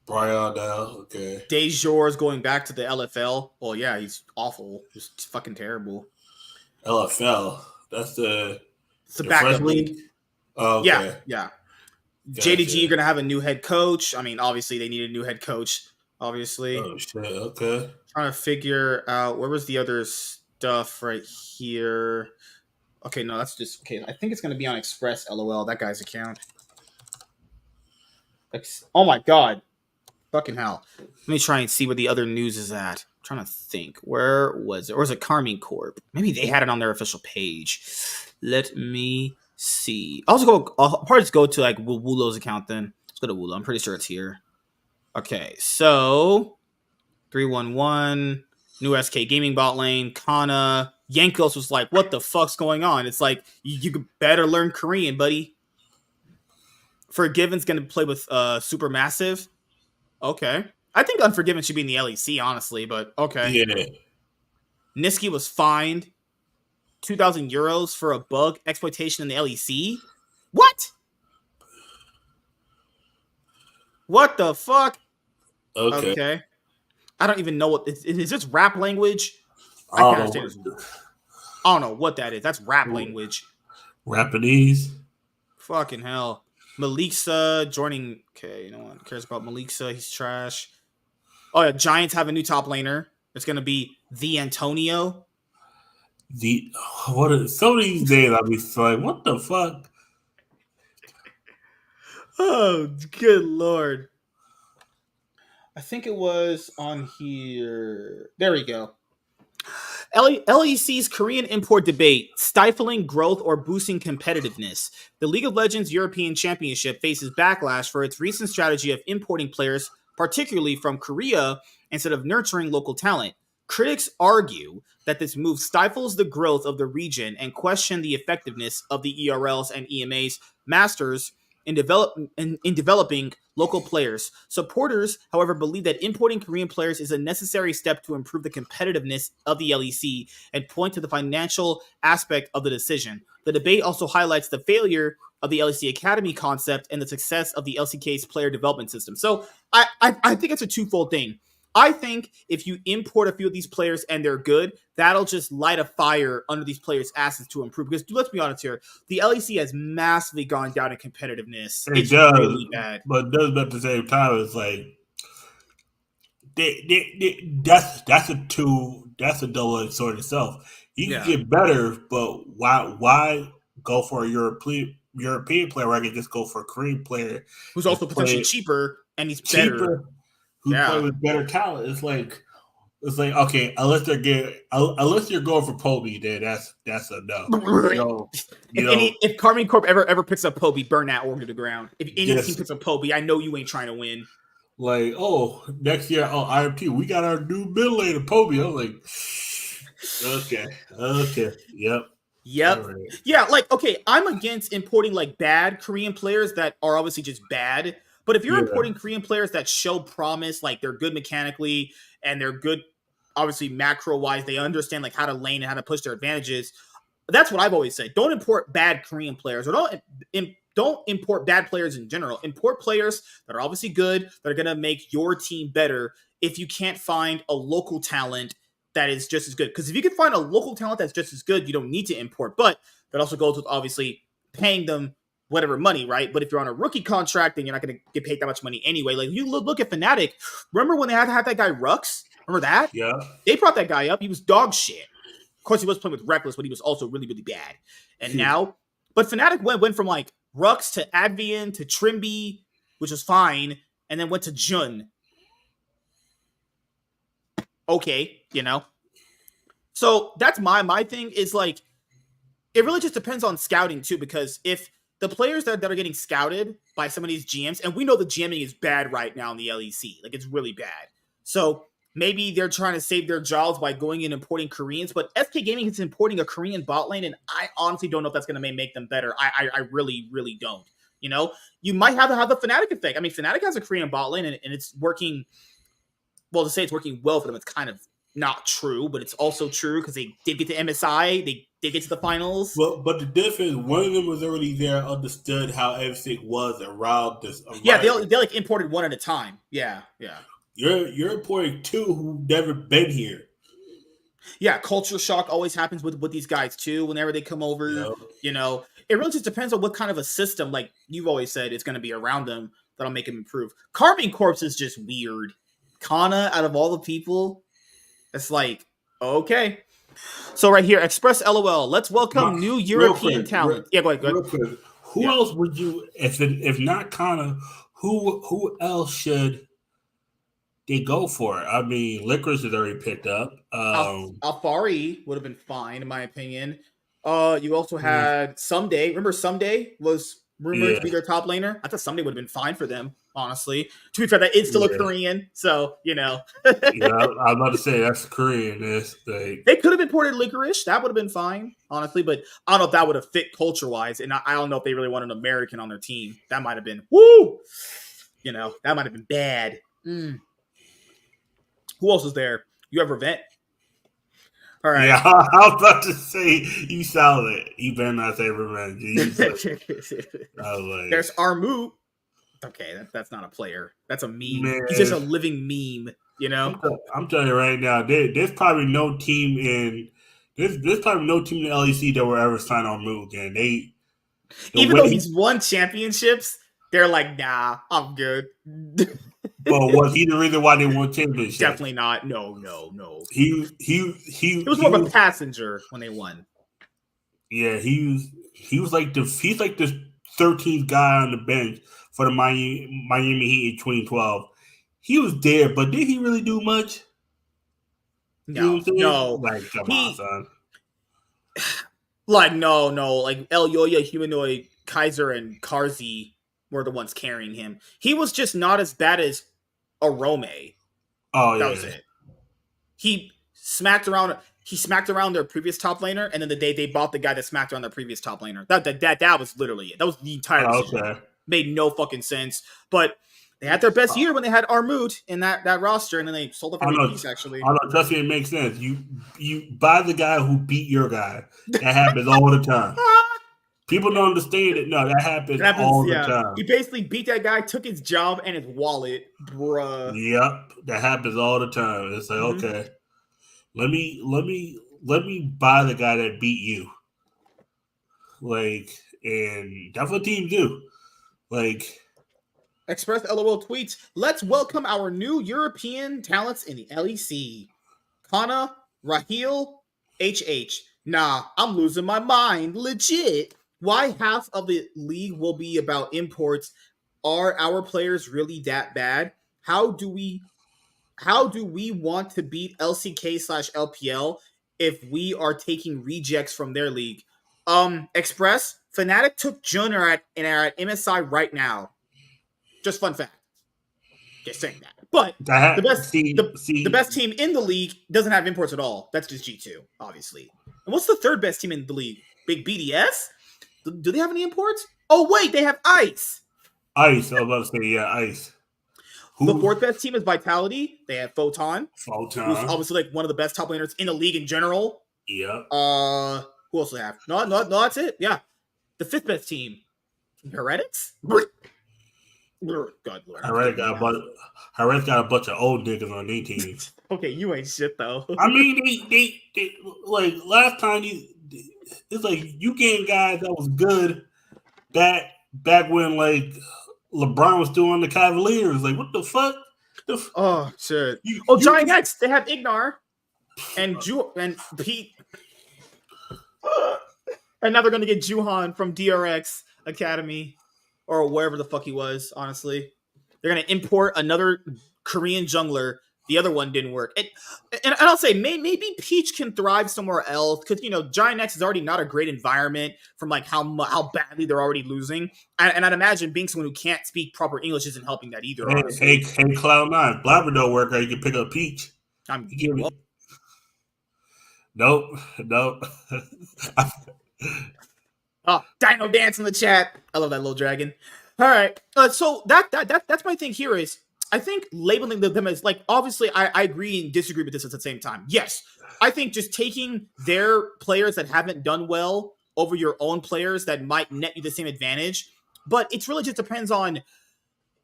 Brian now. Okay, Dejour is going back to the LFL. Well, yeah, he's awful. Just fucking terrible. LFL. That's the backup league. Oh, okay. Yeah. Gotcha. JDG are gonna have a new head coach. I mean, obviously they need a new head coach. Obviously. Oh shit. Okay. Trying to figure out where was the other stuff right here. Okay, no, that's just okay. I think it's gonna be on Express. LOL, that guy's account. Oh my god. Fucking hell. Let me try and see where the other news is at. I'm trying to think. Where was it? Or was it Karming Corp? Maybe they had it on their official page. Let me see. I'll probably just go to like Wulo's account then. Let's go to Wulo. I'm pretty sure it's here. Okay, so 311, new SK Gaming bot lane, Kana. Yankos was like, what the fuck's going on? It's like, you better learn Korean, buddy. Forgiven's going to play with Supermassive. Okay. I think Unforgiven should be in the LEC, honestly, but okay. Yeah. Niski was fined 2,000 euros for a bug exploitation in the LEC. What? What the fuck? Okay. I don't even know what is this rap language? I can't understand this. I don't know what that is. That's rap language. Rapanese. Fucking hell. Maliksa joining. Okay, you know what cares about Maliksa? He's trash. Oh yeah, Giants have a new top laner. It's gonna be the Antonio. Some of these days I'll be like, what the fuck? Oh, good lord. I think it was on here. There we go. LEC's Korean import debate, stifling growth or boosting competitiveness. The League of Legends European Championship faces backlash for its recent strategy of importing players, particularly from Korea, instead of nurturing local talent. Critics argue that this move stifles the growth of the region and question the effectiveness of the ERLs and EMA's masters in developing local players. Supporters, however, believe that importing Korean players is a necessary step to improve the competitiveness of the LEC and point to the financial aspect of the decision. The debate also highlights the failure of the LEC Academy concept and the success of the LCK's player development system. So I think it's a twofold thing. I think if you import a few of these players and they're good, that'll just light a fire under these players' asses to improve. Because let's be honest here, the LEC has massively gone down in competitiveness. It does, really bad. But it does, at the same time, it's like that's a double-edged sword itself. You can get better, but why go for a European player where I can just go for a Korean player who's also potentially cheaper and he's better. Who play with better talent? It's like okay, unless you're going for Poby, then that's a no. If Karming Corp ever picks up Poby, burn that org to the ground. If any team picks up Poby, I know you ain't trying to win. Like, oh, next year, oh, IMT, we got our new middle laner, Poby. I was like, okay, yep, all Yep. right, Yeah, like, okay, I'm against importing like bad Korean players that are obviously just bad. But if you're yeah, importing Korean players that show promise, like they're good mechanically and they're good, obviously macro wise, they understand like how to lane and how to push their advantages. That's what I've always said. Don't import bad Korean players, or don't import bad players in general. Import players that are obviously good, that are gonna make your team better. If you can't find a local talent that is just as good. Because if you can find a local talent that's just as good, you don't need to import. But that also goes with obviously paying them whatever money, right? But if you're on a rookie contract, then you're not going to get paid that much money anyway. Like you look at Fnatic. Remember when they had to have that guy Rux? Remember that? yeah. They brought that guy up. He was dog shit. Of course, he was playing with Reckless, but he was also really, really bad. And now, but Fnatic went from like Rux to Advian to Trimby, which was fine, and then went to Jun. Okay, you know. So that's my thing is like it really just depends on scouting too, because if the players that are getting scouted by some of these GMs, and we know the GMing is bad right now in the LEC, like it's really bad. So maybe they're trying to save their jobs by going and importing Koreans, but SK Gaming is importing a Korean bot lane, and I honestly don't know if that's going to make them better. I really, really don't. You know, you might have the Fnatic effect. I mean, Fnatic has a Korean bot lane, and it's working. Well, to say it's working well for them, it's kind of not true, but it's also true because they did get to MSI, they did get to the finals. Well, but the difference, one of them was already there, understood how everything was around this Yeah, environment. they like imported one at a time. Yeah, yeah. You're importing two who never been here. Yeah, culture shock always happens with these guys too. Whenever they come over, Yeah. you know, it really just depends on what kind of a system, like you've always said, it's going to be around them that'll make them improve. Carving Corpse is just weird. Kana, out of all the people, it's like okay. So right here, Express LOL. Let's welcome new Real European quick, talent. Yeah, go ahead. Go ahead. real quick. Who Yeah. else would you, if not Connor, who else should they go for? I mean, Licorice is already picked up. Alfari would have been fine in my opinion. You also Yeah, had Someday. Remember Someday was rumored yeah, to be their top laner. I thought Someday would have been fine for them, honestly. To be fair, that is still a Korean, so you know. yeah. I was about to say that's Korean. It's like, They could have imported Licorice. That would have been fine, honestly. But I don't know if that would have fit culture wise, and I don't know if they really wanted an American on their team. That might have been woo. You know, that might have been bad. Mm. Who else is there? You have Revent. All right. yeah. I was about to say you sound it. You better not say revenge. I was There's Armu. Okay, that's not a player. That's a like, meme. He's just man. a living meme, you know? I'm telling you right now, there's probably no team in there's probably no team in the LEC that will ever sign on Move again. The Even though way, he's won championships, they're like, nah, I'm good. but was he the reason why they won championships? Definitely not. No, no, no. It was He more of a was passenger when they won. yeah he was like he's like the 13th guy on the bench for the Miami Heat in 2012. He was there, but did he really do much? You know No, what I'm saying? no. Like, come on, He son. like no. Like El Yoya, Humanoid, Kaiser, and Karzi were the ones carrying him. He was just not as bad as Arome. Oh That was yeah. it. He smacked around. He smacked around their previous top laner, and then the day they bought the guy that smacked around their previous top laner. That was literally it. That was the entire Oh, decision. okay. Made no fucking sense. But they had their best year when they had Armut in that roster, and then they sold it for I every know. piece. Actually, I know. Trust me, it makes sense. You buy the guy who beat your guy. That happens all the time. People don't understand it. No, that happens it happens. all the Yeah, he time. basically beat that guy, took his job and his wallet, bruh. Yep, that happens all the time. It's like, Mm-hmm. okay, let me buy the guy that beat you. Like, and that's what teams do. Like, Express LOL tweets, let's welcome our new European talents in the LEC. Kana, Raheel, HH. Nah, I'm losing my mind. Legit. Why half of the league will be about imports? Are our players really that bad? How do we want to beat LCK/LPL if we are taking rejects from their league? Express, Fnatic took Jun and are at MSI right now. Just fun fact. Just saying that. But the best the best team in the league doesn't have imports at all. That's just G2, obviously. And what's the third best team in the league? Big BDS? Do they have any imports? Oh, wait, they have Ice. Ice. I was about to say, yeah, Ice. The fourth best team is Vitality. They have Photon. Who's obviously like one of the best top laners in the league in general. Yeah. Who else do they have? No, that's it. Yeah. The fifth best team, Heretics. God Lord. Heretic got a bunch of old niggas on their team. Okay, you ain't shit though. I mean, they like last time it's like you getting guys that was good back when like LeBron was still on the Cavaliers. Like, what the fuck? Oh shit! Giant X. They have Ignar and Pete, and now they're gonna get Juhan from DRX Academy or wherever the fuck he was. Honestly, they're gonna import another Korean jungler. The other one didn't work, and I'll say maybe Peach can thrive somewhere else because Giant X is already not a great environment from like how badly they're already losing, and I'd imagine being someone who can't speak proper English isn't helping that either. Hey, Cloud9, Blabber don't work out. You can pick up Peach. Nope. Oh, Dino Dance in the chat. I love that little dragon. All right, so that's my thing here is. I think labeling them as like, obviously, I agree and disagree with this at the same time. Yes, I think just taking their players that haven't done well over your own players that might net you the same advantage, but it's really just depends on.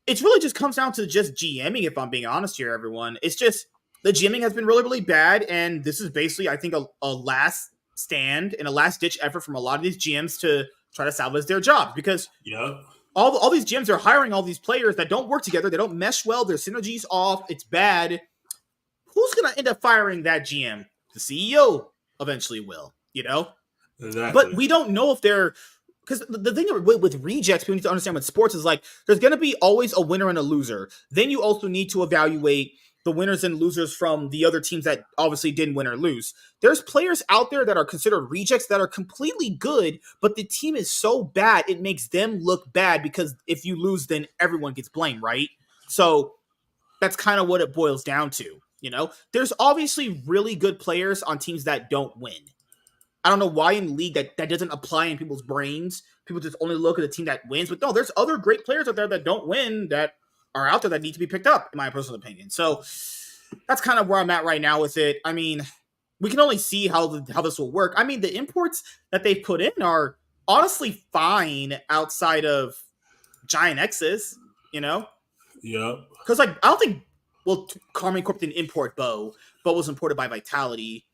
It really just comes down to just GMing. If I'm being honest here, everyone, it's just the GMing has been really, really bad, and this is basically, I think, a last stand and a last ditch effort from a lot of these GMs to try to salvage their jobs because. Yeah. All these gyms are hiring all these players that don't work together. They don't mesh well. Their synergy's off. It's bad. Who's going to end up firing that GM? The CEO eventually will, Exactly. But we don't know if they're... Because the thing with rejects, people need to understand with sports is like, there's going to be always a winner and a loser. Then you also need to evaluate the winners and losers from the other teams that obviously didn't win or lose. There's players out there that are considered rejects that are completely good, but the team is so bad, it makes them look bad because if you lose, then everyone gets blamed, right? So that's kind of what it boils down to, There's obviously really good players on teams that don't win. I don't know why in league that doesn't apply in people's brains. People just only look at the team that wins, but no, there's other great players out there that don't win that are out there that need to be picked up, in my personal opinion. So that's kind of where I'm at right now with it. I mean, we can only see how this will work. I mean, the imports that they've put in are honestly fine outside of Giant X's, Yeah. Because, like, I don't think, Karma Corp didn't import Bo. Bo was imported by Vitality.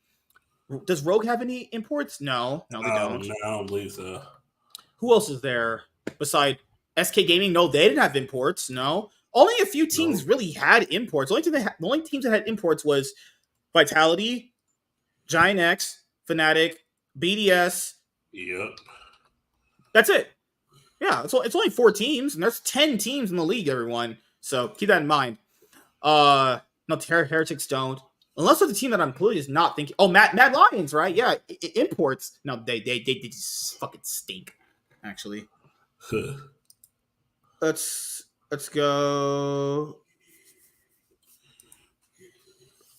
Does Rogue have any imports? No, they don't. No, I don't believe so. Who else is there beside SK Gaming? No, they didn't have imports. No. Only a few teams really had imports. The only teams that had imports was Vitality, Giant X, Fnatic, BDS. Yep. That's it. Yeah, it's only 4 teams, and there's 10 teams in the league, everyone. So keep that in mind. No, Heretics don't. Unless it's a team that I'm completely just not thinking. Oh, Mad Lions, right? Yeah, imports. No, they just fucking stink, actually. Let's go.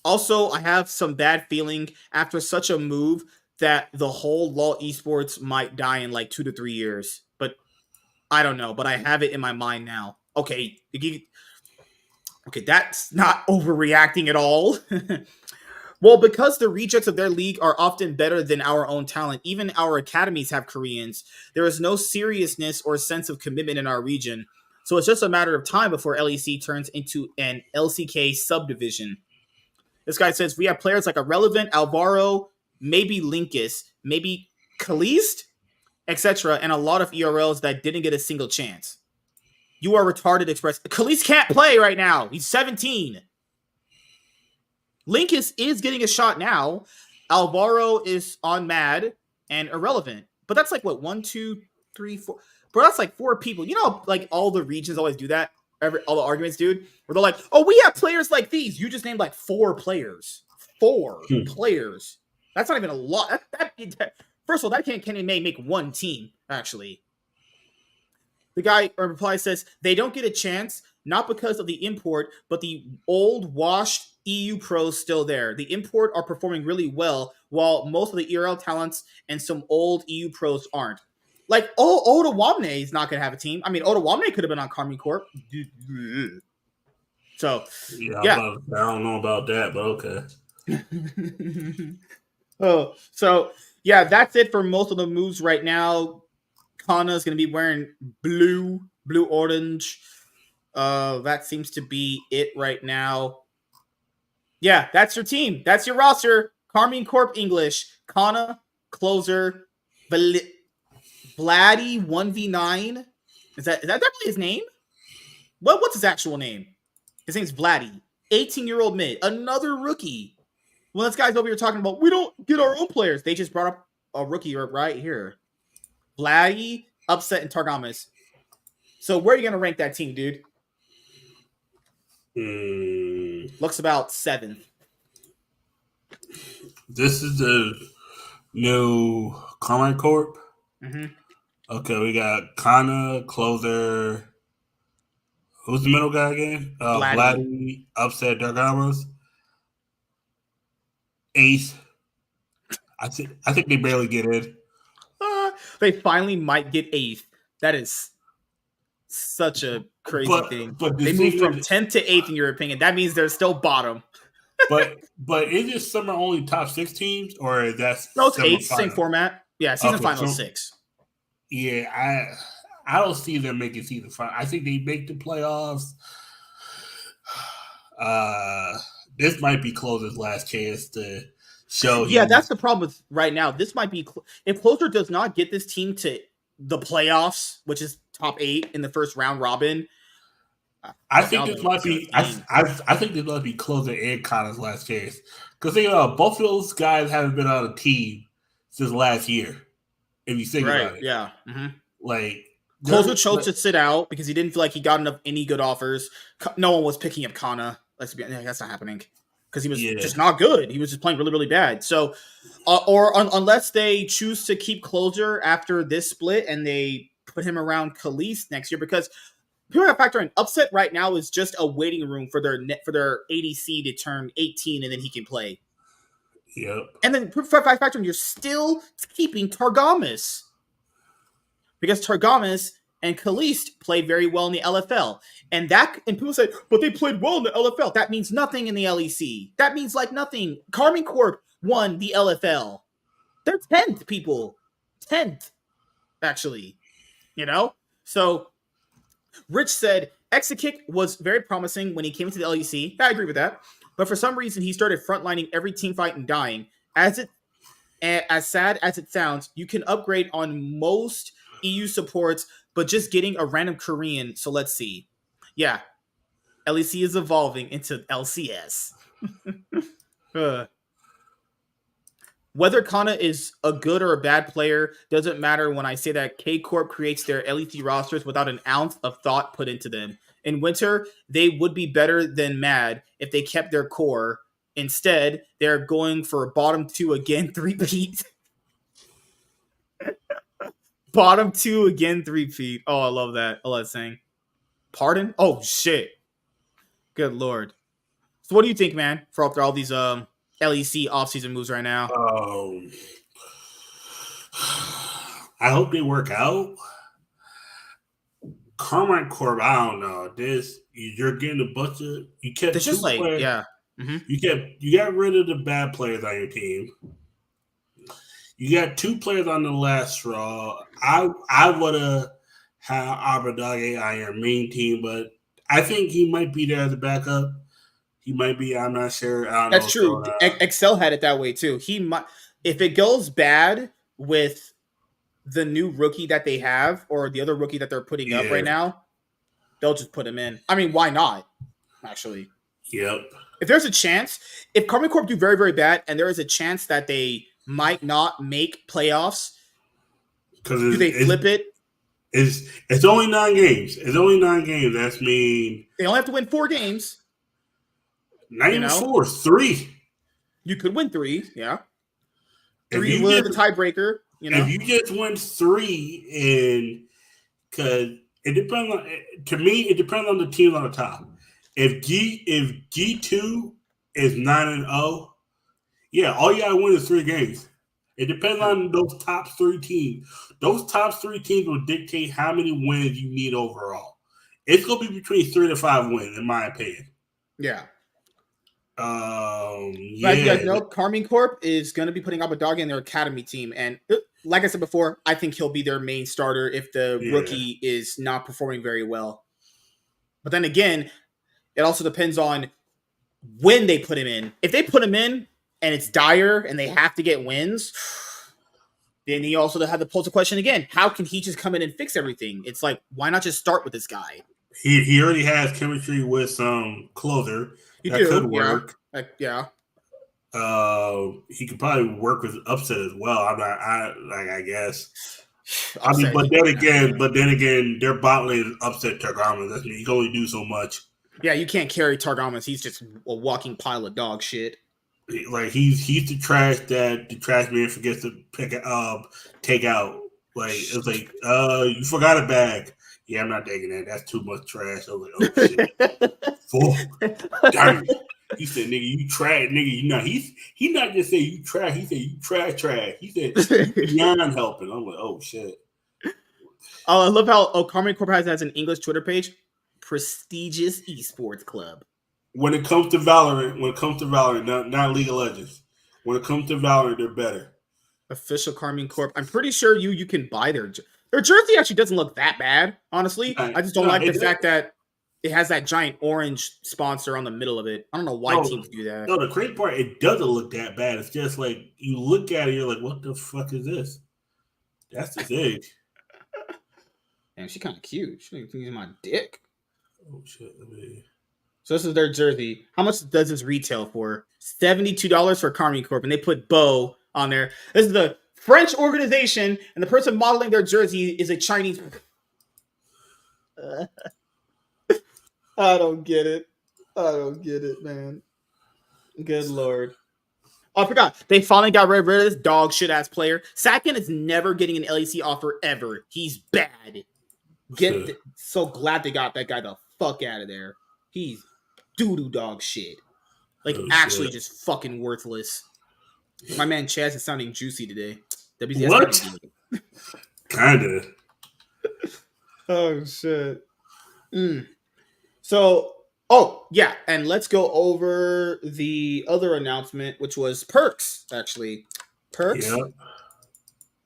Also, I have some bad feeling after such a move that the whole LoL Esports might die in like 2 to 3 years. But I don't know. But I have it in my mind now. Okay, that's not overreacting at all. Well, because the rejects of their league are often better than our own talent, even our academies have Koreans, there is no seriousness or sense of commitment in our region. So it's just a matter of time before LEC turns into an LCK subdivision. This guy says, we have players like Irrelevant, Alvaro, maybe Linkus, maybe Kalist, etc., and a lot of ERLs that didn't get a single chance. You are retarded, Express. Kalist can't play right now. He's 17. Linkus is getting a shot now. Alvaro is on Mad and Irrelevant. But that's like, what, 1, 2, 3, 4... Bro, that's like 4 people. You know, like all the regions always do that. All the arguments, dude. Where they're like, oh, we have players like these. You just named like 4 players. 4 players. That's not even a lot. First of all, that can't make 1 team, actually. The guy reply says, they don't get a chance. not because of the import, but the old washed EU pros still there. The import are performing really well, while most of the ERL talents and some old EU pros aren't. Like, Otawamne is not going to have a team. I mean, Otawamne could have been on Karmine Corp. So, Yeah, I don't know about that, but okay. Yeah, that's it for most of the moves right now. Kana is going to be wearing blue orange. That seems to be it right now. Yeah, that's your team. That's your roster. Karmine Corp English, Kana, closer, Vladdy 1v9. Is that definitely his name? What's his actual name? His name's Vladdy. 18-year-old mid. Another rookie. Well, this guy's over here talking about, we don't get our own players. They just brought up a rookie right here. Vladdy, Upset, and Targamas. So where are you going to rank that team, dude? Looks about 7th. This is the new Karmine Corp. Mm-hmm. Okay, we got Kana, closer. Who's the middle guy again? Vladdy, Upset, Targamas. Ace. I think they barely get in. They finally might get 8th. That is such a crazy thing. But they moved from 10th to 8th in your opinion. That means they're still bottom. but is it summer only top 6 teams, or is that no? It's 8, same format. Yeah, season final 6. Yeah, I don't see them making season final. I think they make the playoffs. This might be Closer's last chance to show. Yeah, that's the problem with right now. This might be if Closer does not get this team to the playoffs, which is top 8 in the first round robin. I think this might be. I think this might be Closer and Connor's last chance because both of those guys haven't been on a team since last year. If you think about it, yeah, mm-hmm. Like Closer chose to sit out because he didn't feel like he got any good offers. No one was picking up Kana. Let's be honest, that's not happening because he was just not good. He was just playing really, really bad. So, unless they choose to keep Closer after this split and they put him around Khalees next year, because people have to factor in Upset right now is just a waiting room for their ADC to turn 18 and then he can play. Yep. And then factor in you're still keeping Targamas. Because Targamas and Khalees play very well in the LFL. And people say, but they played well in the LFL. That means nothing in the LEC. That means like nothing. Karmine Corp won the LFL. They're 10th, people. 10th, actually. So Rich said, Exakick was very promising when he came into the LEC. I agree with that. But for some reason, he started frontlining every team fight and dying. As sad as it sounds, you can upgrade on most EU supports, but just getting a random Korean. So let's see. Yeah. LEC is evolving into LCS. Whether Kana is a good or a bad player doesn't matter when I say that K-Corp creates their LEC rosters without an ounce of thought put into them. In winter, they would be better than Mad if they kept their core. Instead, they're going for bottom 2 again, 3-peat. Bottom 2 again, 3-peat. Oh, I love that. I love that saying. Pardon? Oh, shit. Good lord. So what do you think, man, for after all these LEC offseason moves right now? I hope they work out. Karmine Corp, I don't know. You're getting a bunch of you kept it's just like players, yeah. Mm-hmm. You got rid of the bad players on your team. You got 2 players on the last straw. I would have had Abradage on your main team, but I think he might be there as a backup. He might be. I'm not sure. That's true. Excel had it that way too. He might, if it goes bad with the new rookie that they have or the other rookie that they're putting up right now, they'll just put him in. I mean, why not? Actually, yep. If there's a chance, if Karmine Corp do very, very bad, and there is a chance that they might not make playoffs, do they flip it? It's only 9 games. It's only 9 games. That's mean they only have to win 4 games. Not even 4, 3. You could win 3, yeah. 3 with the tiebreaker. If you just win 3, and because It depends on. To me, it depends on the teams on the top. If G2 is 9-0, yeah, all you gotta win is 3 games. It depends on those top 3 teams. Those top 3 teams will dictate how many wins you need overall. It's gonna be between 3 to 5 wins, in my opinion. Yeah. Yeah. As you guys know, Karmine Corp is going to be putting Abadagi in their academy team, and like I said before, I think he'll be their main starter if the rookie is not performing very well. But then again, it also depends on when they put him in. If they put him in and it's dire and they have to get wins, then you also have to pose the question again: how can he just come in and fix everything? It's like, why not just start with this guy? He already has chemistry with some closer. That could work. Yeah. He could probably work with Upset as well. I guess. Upset, but then again, their bot lane is Upset Targamas. You can only do so much. Yeah, you can't carry Targamas. He's just a walking pile of dog shit. Like he's the trash that the trash man forgets to take out. Like it's like, you forgot a bag. Yeah, I'm not taking that. That's too much trash. I was like, oh shit. Fuck. Damn. He said, nigga, you trash, nigga. You know, he not just say you trash. He said you trash. He said beyond helping. I'm like, oh shit. Oh, I love how Karmine Corp has an English Twitter page. Prestigious Esports Club. When it comes to Valorant, not League of Legends. When it comes to Valorant, they're better. Official Karmine Corp. I'm pretty sure you can buy their jersey. Actually, doesn't look that bad, honestly. I just don't like the fact that it has that giant orange sponsor on the middle of it. I don't know why teams do that. No, the crazy part, it doesn't look that bad. It's just like you look at it, you're like, what the fuck is this? That's the thing. Man, she's kind of cute. She thinks my dick. Oh shit! So this is their jersey. How much does this retail for? $72 for Karmine Corp, and they put Bo on there. This is the French organization, and the person modeling their jersey is a Chinese. I don't get it. Man. Good lord. Oh, I forgot. They finally got rid of this dog shit ass player. Sakin is never getting an LEC offer ever. He's bad. So glad they got that guy the fuck out of there. He's doo-doo dog shit. Like, actually just fucking worthless. My man Chaz is sounding juicy today. WCS what? Kinda. Oh, shit. So, yeah, and let's go over the other announcement, which was Perks, actually. Perks. Yep.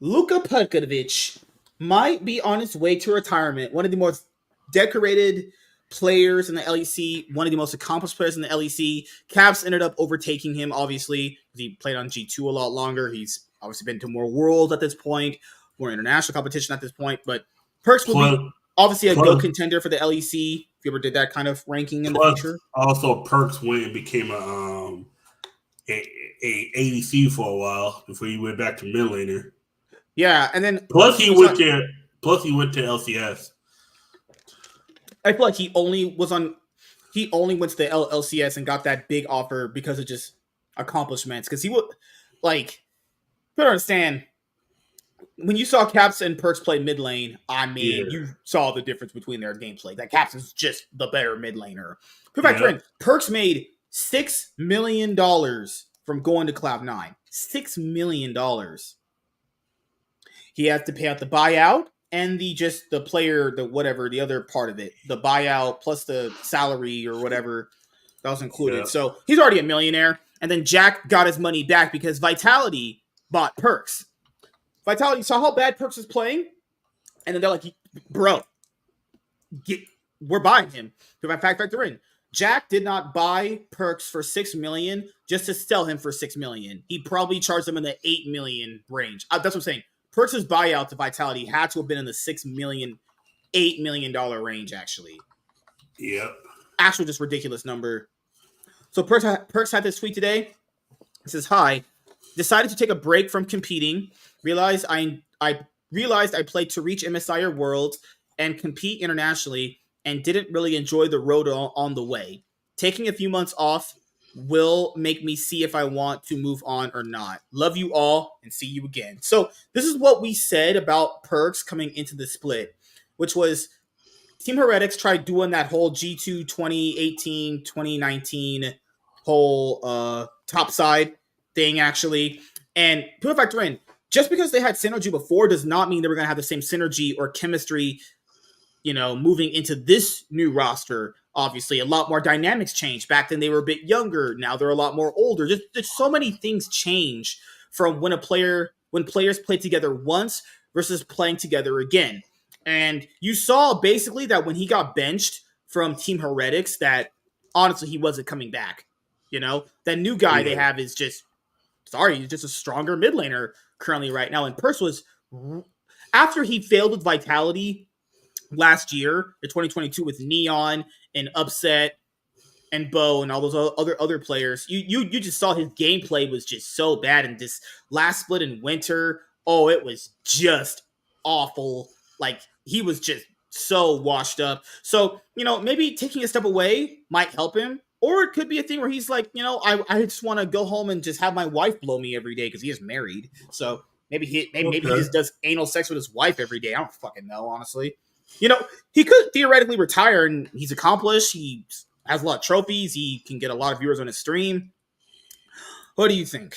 Luka Petkovic might be on his way to retirement. One of the most decorated players in the LEC, one of the most accomplished players in the LEC. Caps ended up overtaking him, obviously. He played on G2 a lot longer. He's obviously been to more worlds at this point, more international competition at this point. But Perks will be obviously a GO contender for the LEC, if you ever did that kind of ranking in the future. Also, Perks went and became a ADC for a while before he went back to mid laner. Yeah, and then plus he went to LCS. I feel like he only went to the LCS and got that big offer because of just accomplishments. Because he would you don't understand. When you saw Caps and Perks play mid lane, you saw the difference between their gameplay. That Caps is just the better mid laner. Perks made $6 million from going to Cloud9. $6 million. He had to pay out the buyout and the player, the other part of it. The buyout plus the salary or whatever that was included. Yeah. So he's already a millionaire. And then Jack got his money back because Vitality bought Perks. Vitality saw how bad Perks is playing. And then they're like, bro, we're buying him. To factor in. Jack did not buy Perks for $6 million just to sell him for $6 million. He probably charged them in the $8 million range. That's what I'm saying. Perks' buyout to Vitality had to have been in the $6 million, $8 million range, actually. Yep. Actually, just ridiculous number. So Perks had this tweet today. It says, "Hi, decided to take a break from competing. Realized I played to reach MSI or Worlds and compete internationally and didn't really enjoy the road on the way. Taking a few months off will make me see if I want to move on or not. Love you all and see you again." So this is what we said about Perks coming into the split, which was Team Heretics tried doing that whole G2 2018, 2019 whole top side thing, actually. And people factor in, just because they had synergy before does not mean they were going to have the same synergy or chemistry, moving into this new roster. Obviously, a lot more dynamics changed. Back then, they were a bit younger. Now they're a lot more older. Just so many things change from when players play together once versus playing together again. And you saw basically that when he got benched from Team Heretics, that honestly he wasn't coming back. That new guy they have is just he's just a stronger mid laner currently right now. And Purse was, after he failed with Vitality last year, in 2022, with Neon and Upset and Bo and all those other players, you just saw his gameplay was just so bad. And this last split in winter, it was just awful. Like, he was just so washed up. So, maybe taking a step away might help him. Or it could be a thing where he's like, I just want to go home and just have my wife blow me every day because he is married. So maybe he just does anal sex with his wife every day. I don't fucking know, honestly. He could theoretically retire, and he's accomplished. He has a lot of trophies. He can get a lot of viewers on his stream. What do you think?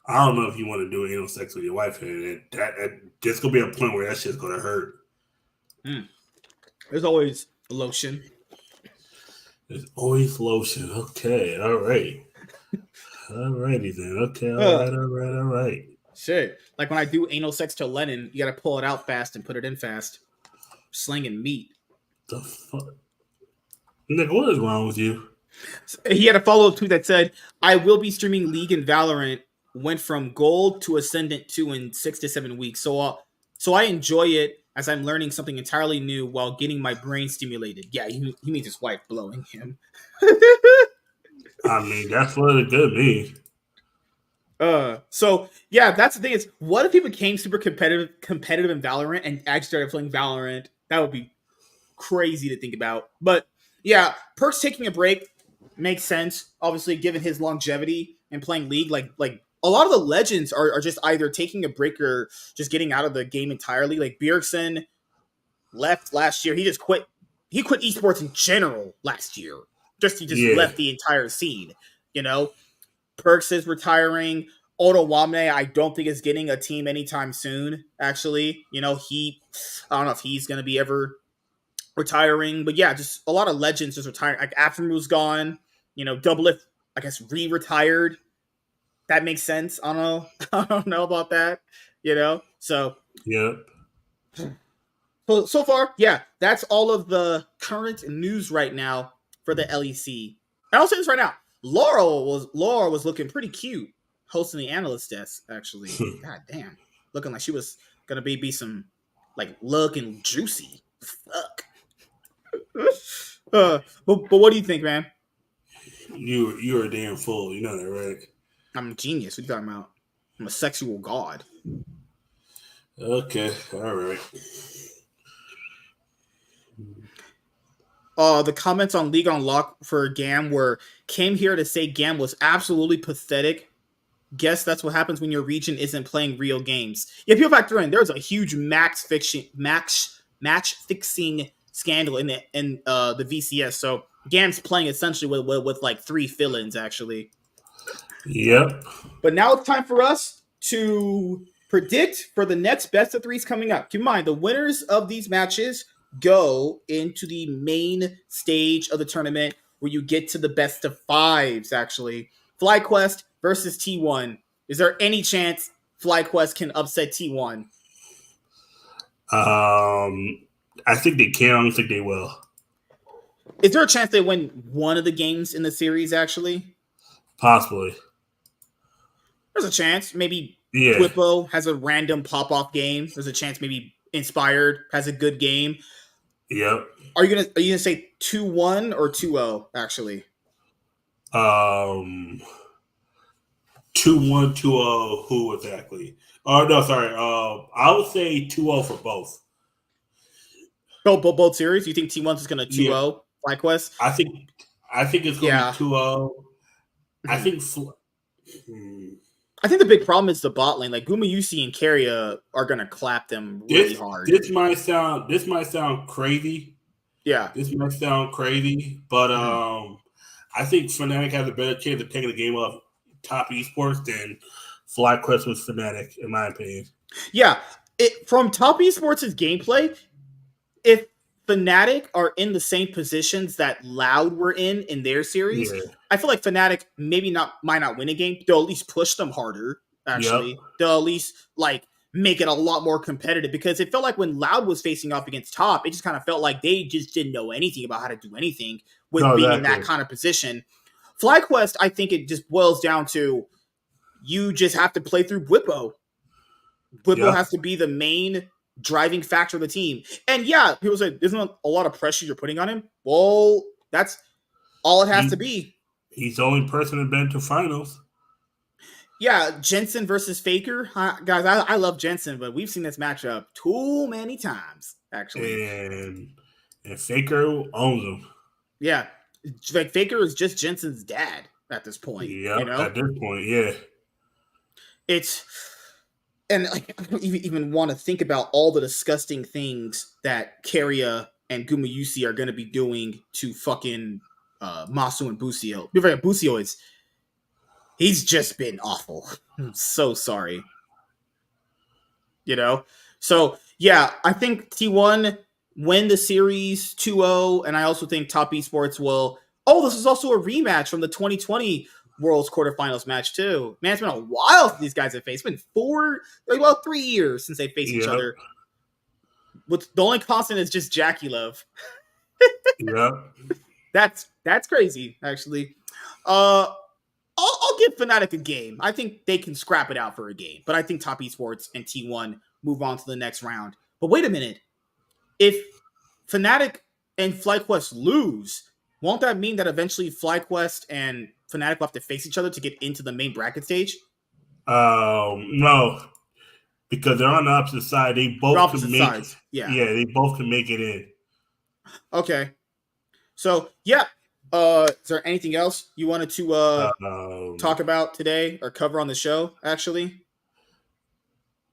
I don't know if you want to do anal sex with your wife. There's going to be a point where that shit's going to hurt. There's always lotion. There's always lotion. Okay, all right. All righty then. Okay, all right. Shit. Like when I do anal sex to Lennon, you got to pull it out fast and put it in fast. Slinging meat. The fuck? Nick, what is wrong with you? He had a follow-up tweet that said, I will be streaming League and Valorant, went from gold to Ascendant 2 in 6 to 7 weeks. So I enjoy it as I'm learning something entirely new while getting my brain stimulated. Yeah, he means his wife blowing him. I mean, that's what it could be. So yeah, that's the thing. Is what if he became super competitive in Valorant and actually started playing Valorant? That would be crazy to think about. But yeah, Perk's taking a break makes sense. Obviously, given his longevity and playing League, like a lot of the legends are just either taking a break or just getting out of the game entirely. Like Bjergsen left last year. He just quit. He quit esports in general last year. He left the entire scene. Perks is retiring. Odo Wamne, I don't think is getting a team anytime soon. Actually, I don't know if he's going to be ever retiring. But yeah, just a lot of legends just retiring. Like Aftermoon's gone. Doublelift, I guess, re-retired. That makes sense. I don't know. I don't know about that. So yep. So far, yeah, that's all of the current news right now for the LEC. And I'll say this right now: Laura was looking pretty cute hosting the analyst desk. Actually, god damn, looking like she was gonna be some like looking juicy. Fuck. But what do you think, man? You're a damn fool. You know that, right? I'm a genius. What are you talking about? I'm a sexual god. Okay, all right. The comments on League Unlock for Gam came here to say Gam was absolutely pathetic. Guess that's what happens when your region isn't playing real games. Yeah, people factor in. There was a huge match fixing scandal in the VCS. So Gam's playing essentially with like 3 fill-ins actually. Yep. But now it's time for us to predict for the next best of 3s coming up. Keep in mind, the winners of these matches go into the main stage of the tournament where you get to the best of 5s, actually. FlyQuest versus T1. Is there any chance FlyQuest can upset T1? I think they can. I don't think they will. Is there a chance they win one of the games in the series, actually? Possibly. There's a chance. Maybe Twippo has a random pop-off game. There's a chance maybe Inspired has a good game. Yep. Are you gonna say 2-1 or 2-0, actually? 2-1, 2-0. Who exactly? Oh no, sorry. I would say 2-0 for both. Both series. You think T1's is gonna 2-0 FlyQuest? I think it's gonna be 2-0. I think. I think the big problem is the bot lane. Like Gumayusi and Keria are gonna clap them really hard. This might sound crazy, Yeah. This might sound crazy, but I think Fnatic has a better chance of taking the game off Top Esports than FlyQuest with Fnatic, in my opinion. Yeah. From Top Esports' gameplay, if Fnatic are in the same positions that Loud were in their series, Yeah. I feel like Fnatic might not win a game. They'll at least push them harder. Yep. Actually, they'll at least like make it a lot more competitive because it felt like when Loud was facing off against Top, it just kind of felt like they just didn't know anything about how to do anything with No, being in that exactly. kind of position. FlyQuest, I think it just boils down to you just have to play through Bwipo. Bwipo Yep. has to be the main driving factor of the team. And yeah, people say, isn't a lot of pressure you're putting on him? Well, that's all it has to be. He's the only person that's been to finals. Yeah, Jensen versus Faker. Guys, I love Jensen, but we've seen this matchup too many times, actually. And Faker owns him. Yeah, like Faker is just Jensen's dad at this point. Yep, You know, at this point, yeah. it's and like I don't even want to think about all the disgusting things that Keria and Gumayusi are going to be doing to fucking Masu and Busio. Busio he's just been awful. I'm so sorry. You know? So, yeah, I think T1 win the series 2-0, and I also think Top Esports will. Oh, this is also a rematch from the 2020 Worlds quarterfinals match, too. Man, it's been a while since these guys have faced. It's been 3 years since they faced each other. With the only constant is just Jackie Love. Yep. That's crazy, actually. I'll give Fnatic a game. I think they can scrap it out for a game, but I think Top Esports and T1 move on to the next round. But wait a minute. If Fnatic and FlyQuest lose, won't that mean that eventually FlyQuest and Fnatic will have to face each other to get into the main bracket stage? No, because they're on the opposite side. They both can make sides. Yeah, they both can make it in. Okay. So yeah. Is there anything else you wanted to talk about today or cover on the show, actually?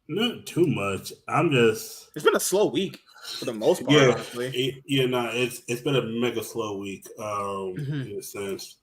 Not too much. It's been a slow week for the most part, honestly. It's been a mega slow week, in a sense.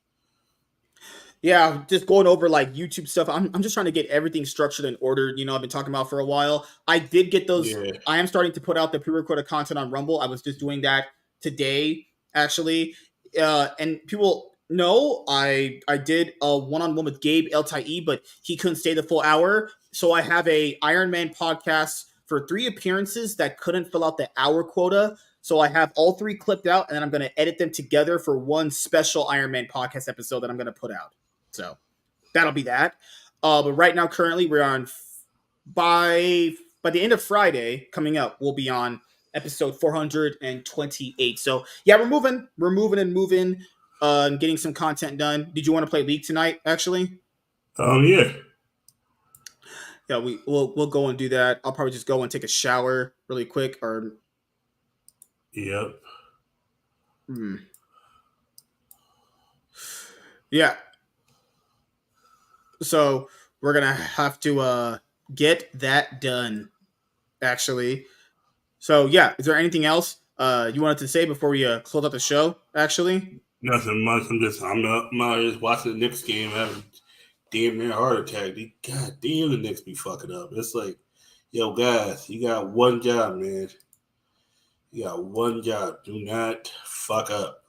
Yeah, just going over like YouTube stuff. I'm just trying to get everything structured and ordered. I've been talking about for a while. I did get those. Yeah. I am starting to put out the pre-recorded content on Rumble. I was just doing that today, actually. And people know I did a one-on-one with Gabe LTE, but he couldn't stay the full hour. So I have a Iron Man podcast for 3 appearances that couldn't fill out the hour quota. So I have all 3 clipped out, and then I'm going to edit them together for one special Iron Man podcast episode that I'm going to put out. So that'll be that. But right now, currently, we're on by the end of Friday coming up, we'll be on episode 428. So yeah, we're moving and getting some content done. Did you want to play League tonight, actually? Yeah. Yeah, we'll go and do that. I'll probably just go and take a shower really quick Yep. Yeah. So we're gonna have to get that done, actually. So yeah, is there anything else you wanted to say before we close out the show? Actually, nothing much. I'm just watching the Knicks game, having damn near heart attack. God damn, the Knicks be fucking up. It's like, yo, guys, you got one job, man. You got one job. Do not fuck up.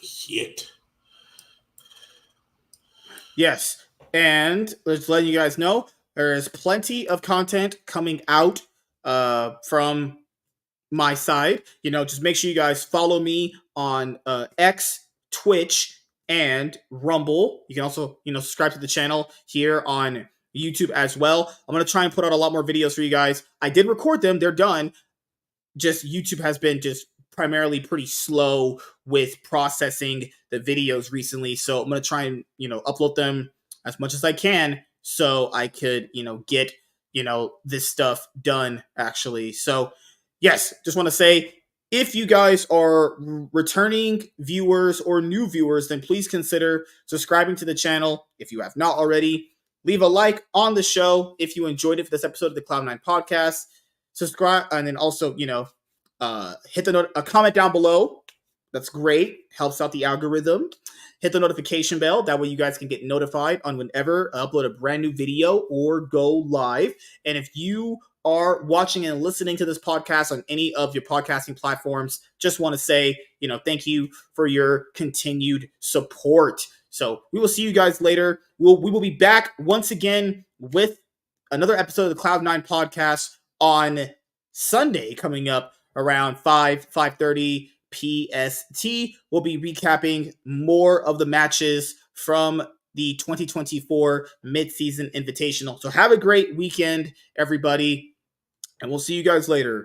Shit. Yes, and let's let you guys know there is plenty of content coming out from my side. Just make sure you guys follow me on X, Twitch, and Rumble. You can also, subscribe to the channel here on YouTube as well. I'm going to try and put out a lot more videos for you guys. I did record them. They're done. Just YouTube has been just primarily pretty slow with processing the videos recently. So I'm going to try and, upload them as much as I can so I could, get, this stuff done, actually. So yes, just want to say, if you guys are returning viewers or new viewers, then please consider subscribing to the channel if you have not already. Leave a like on the show if you enjoyed it for this episode of the Cloud9 podcast. Subscribe, and then also, hit a comment down below. That's great. Helps out the algorithm. Hit the notification bell. That way you guys can get notified on whenever I upload a brand new video or go live. And if you are watching and listening to this podcast on any of your podcasting platforms, just want to say, thank you for your continued support. So we will see you guys later. We will be back once again with another episode of the Cloud9 podcast on Sunday coming up around 5:30 PST. We'll be recapping more of the matches from the 2024 midseason invitational. So have a great weekend, everybody, and we'll see you guys later.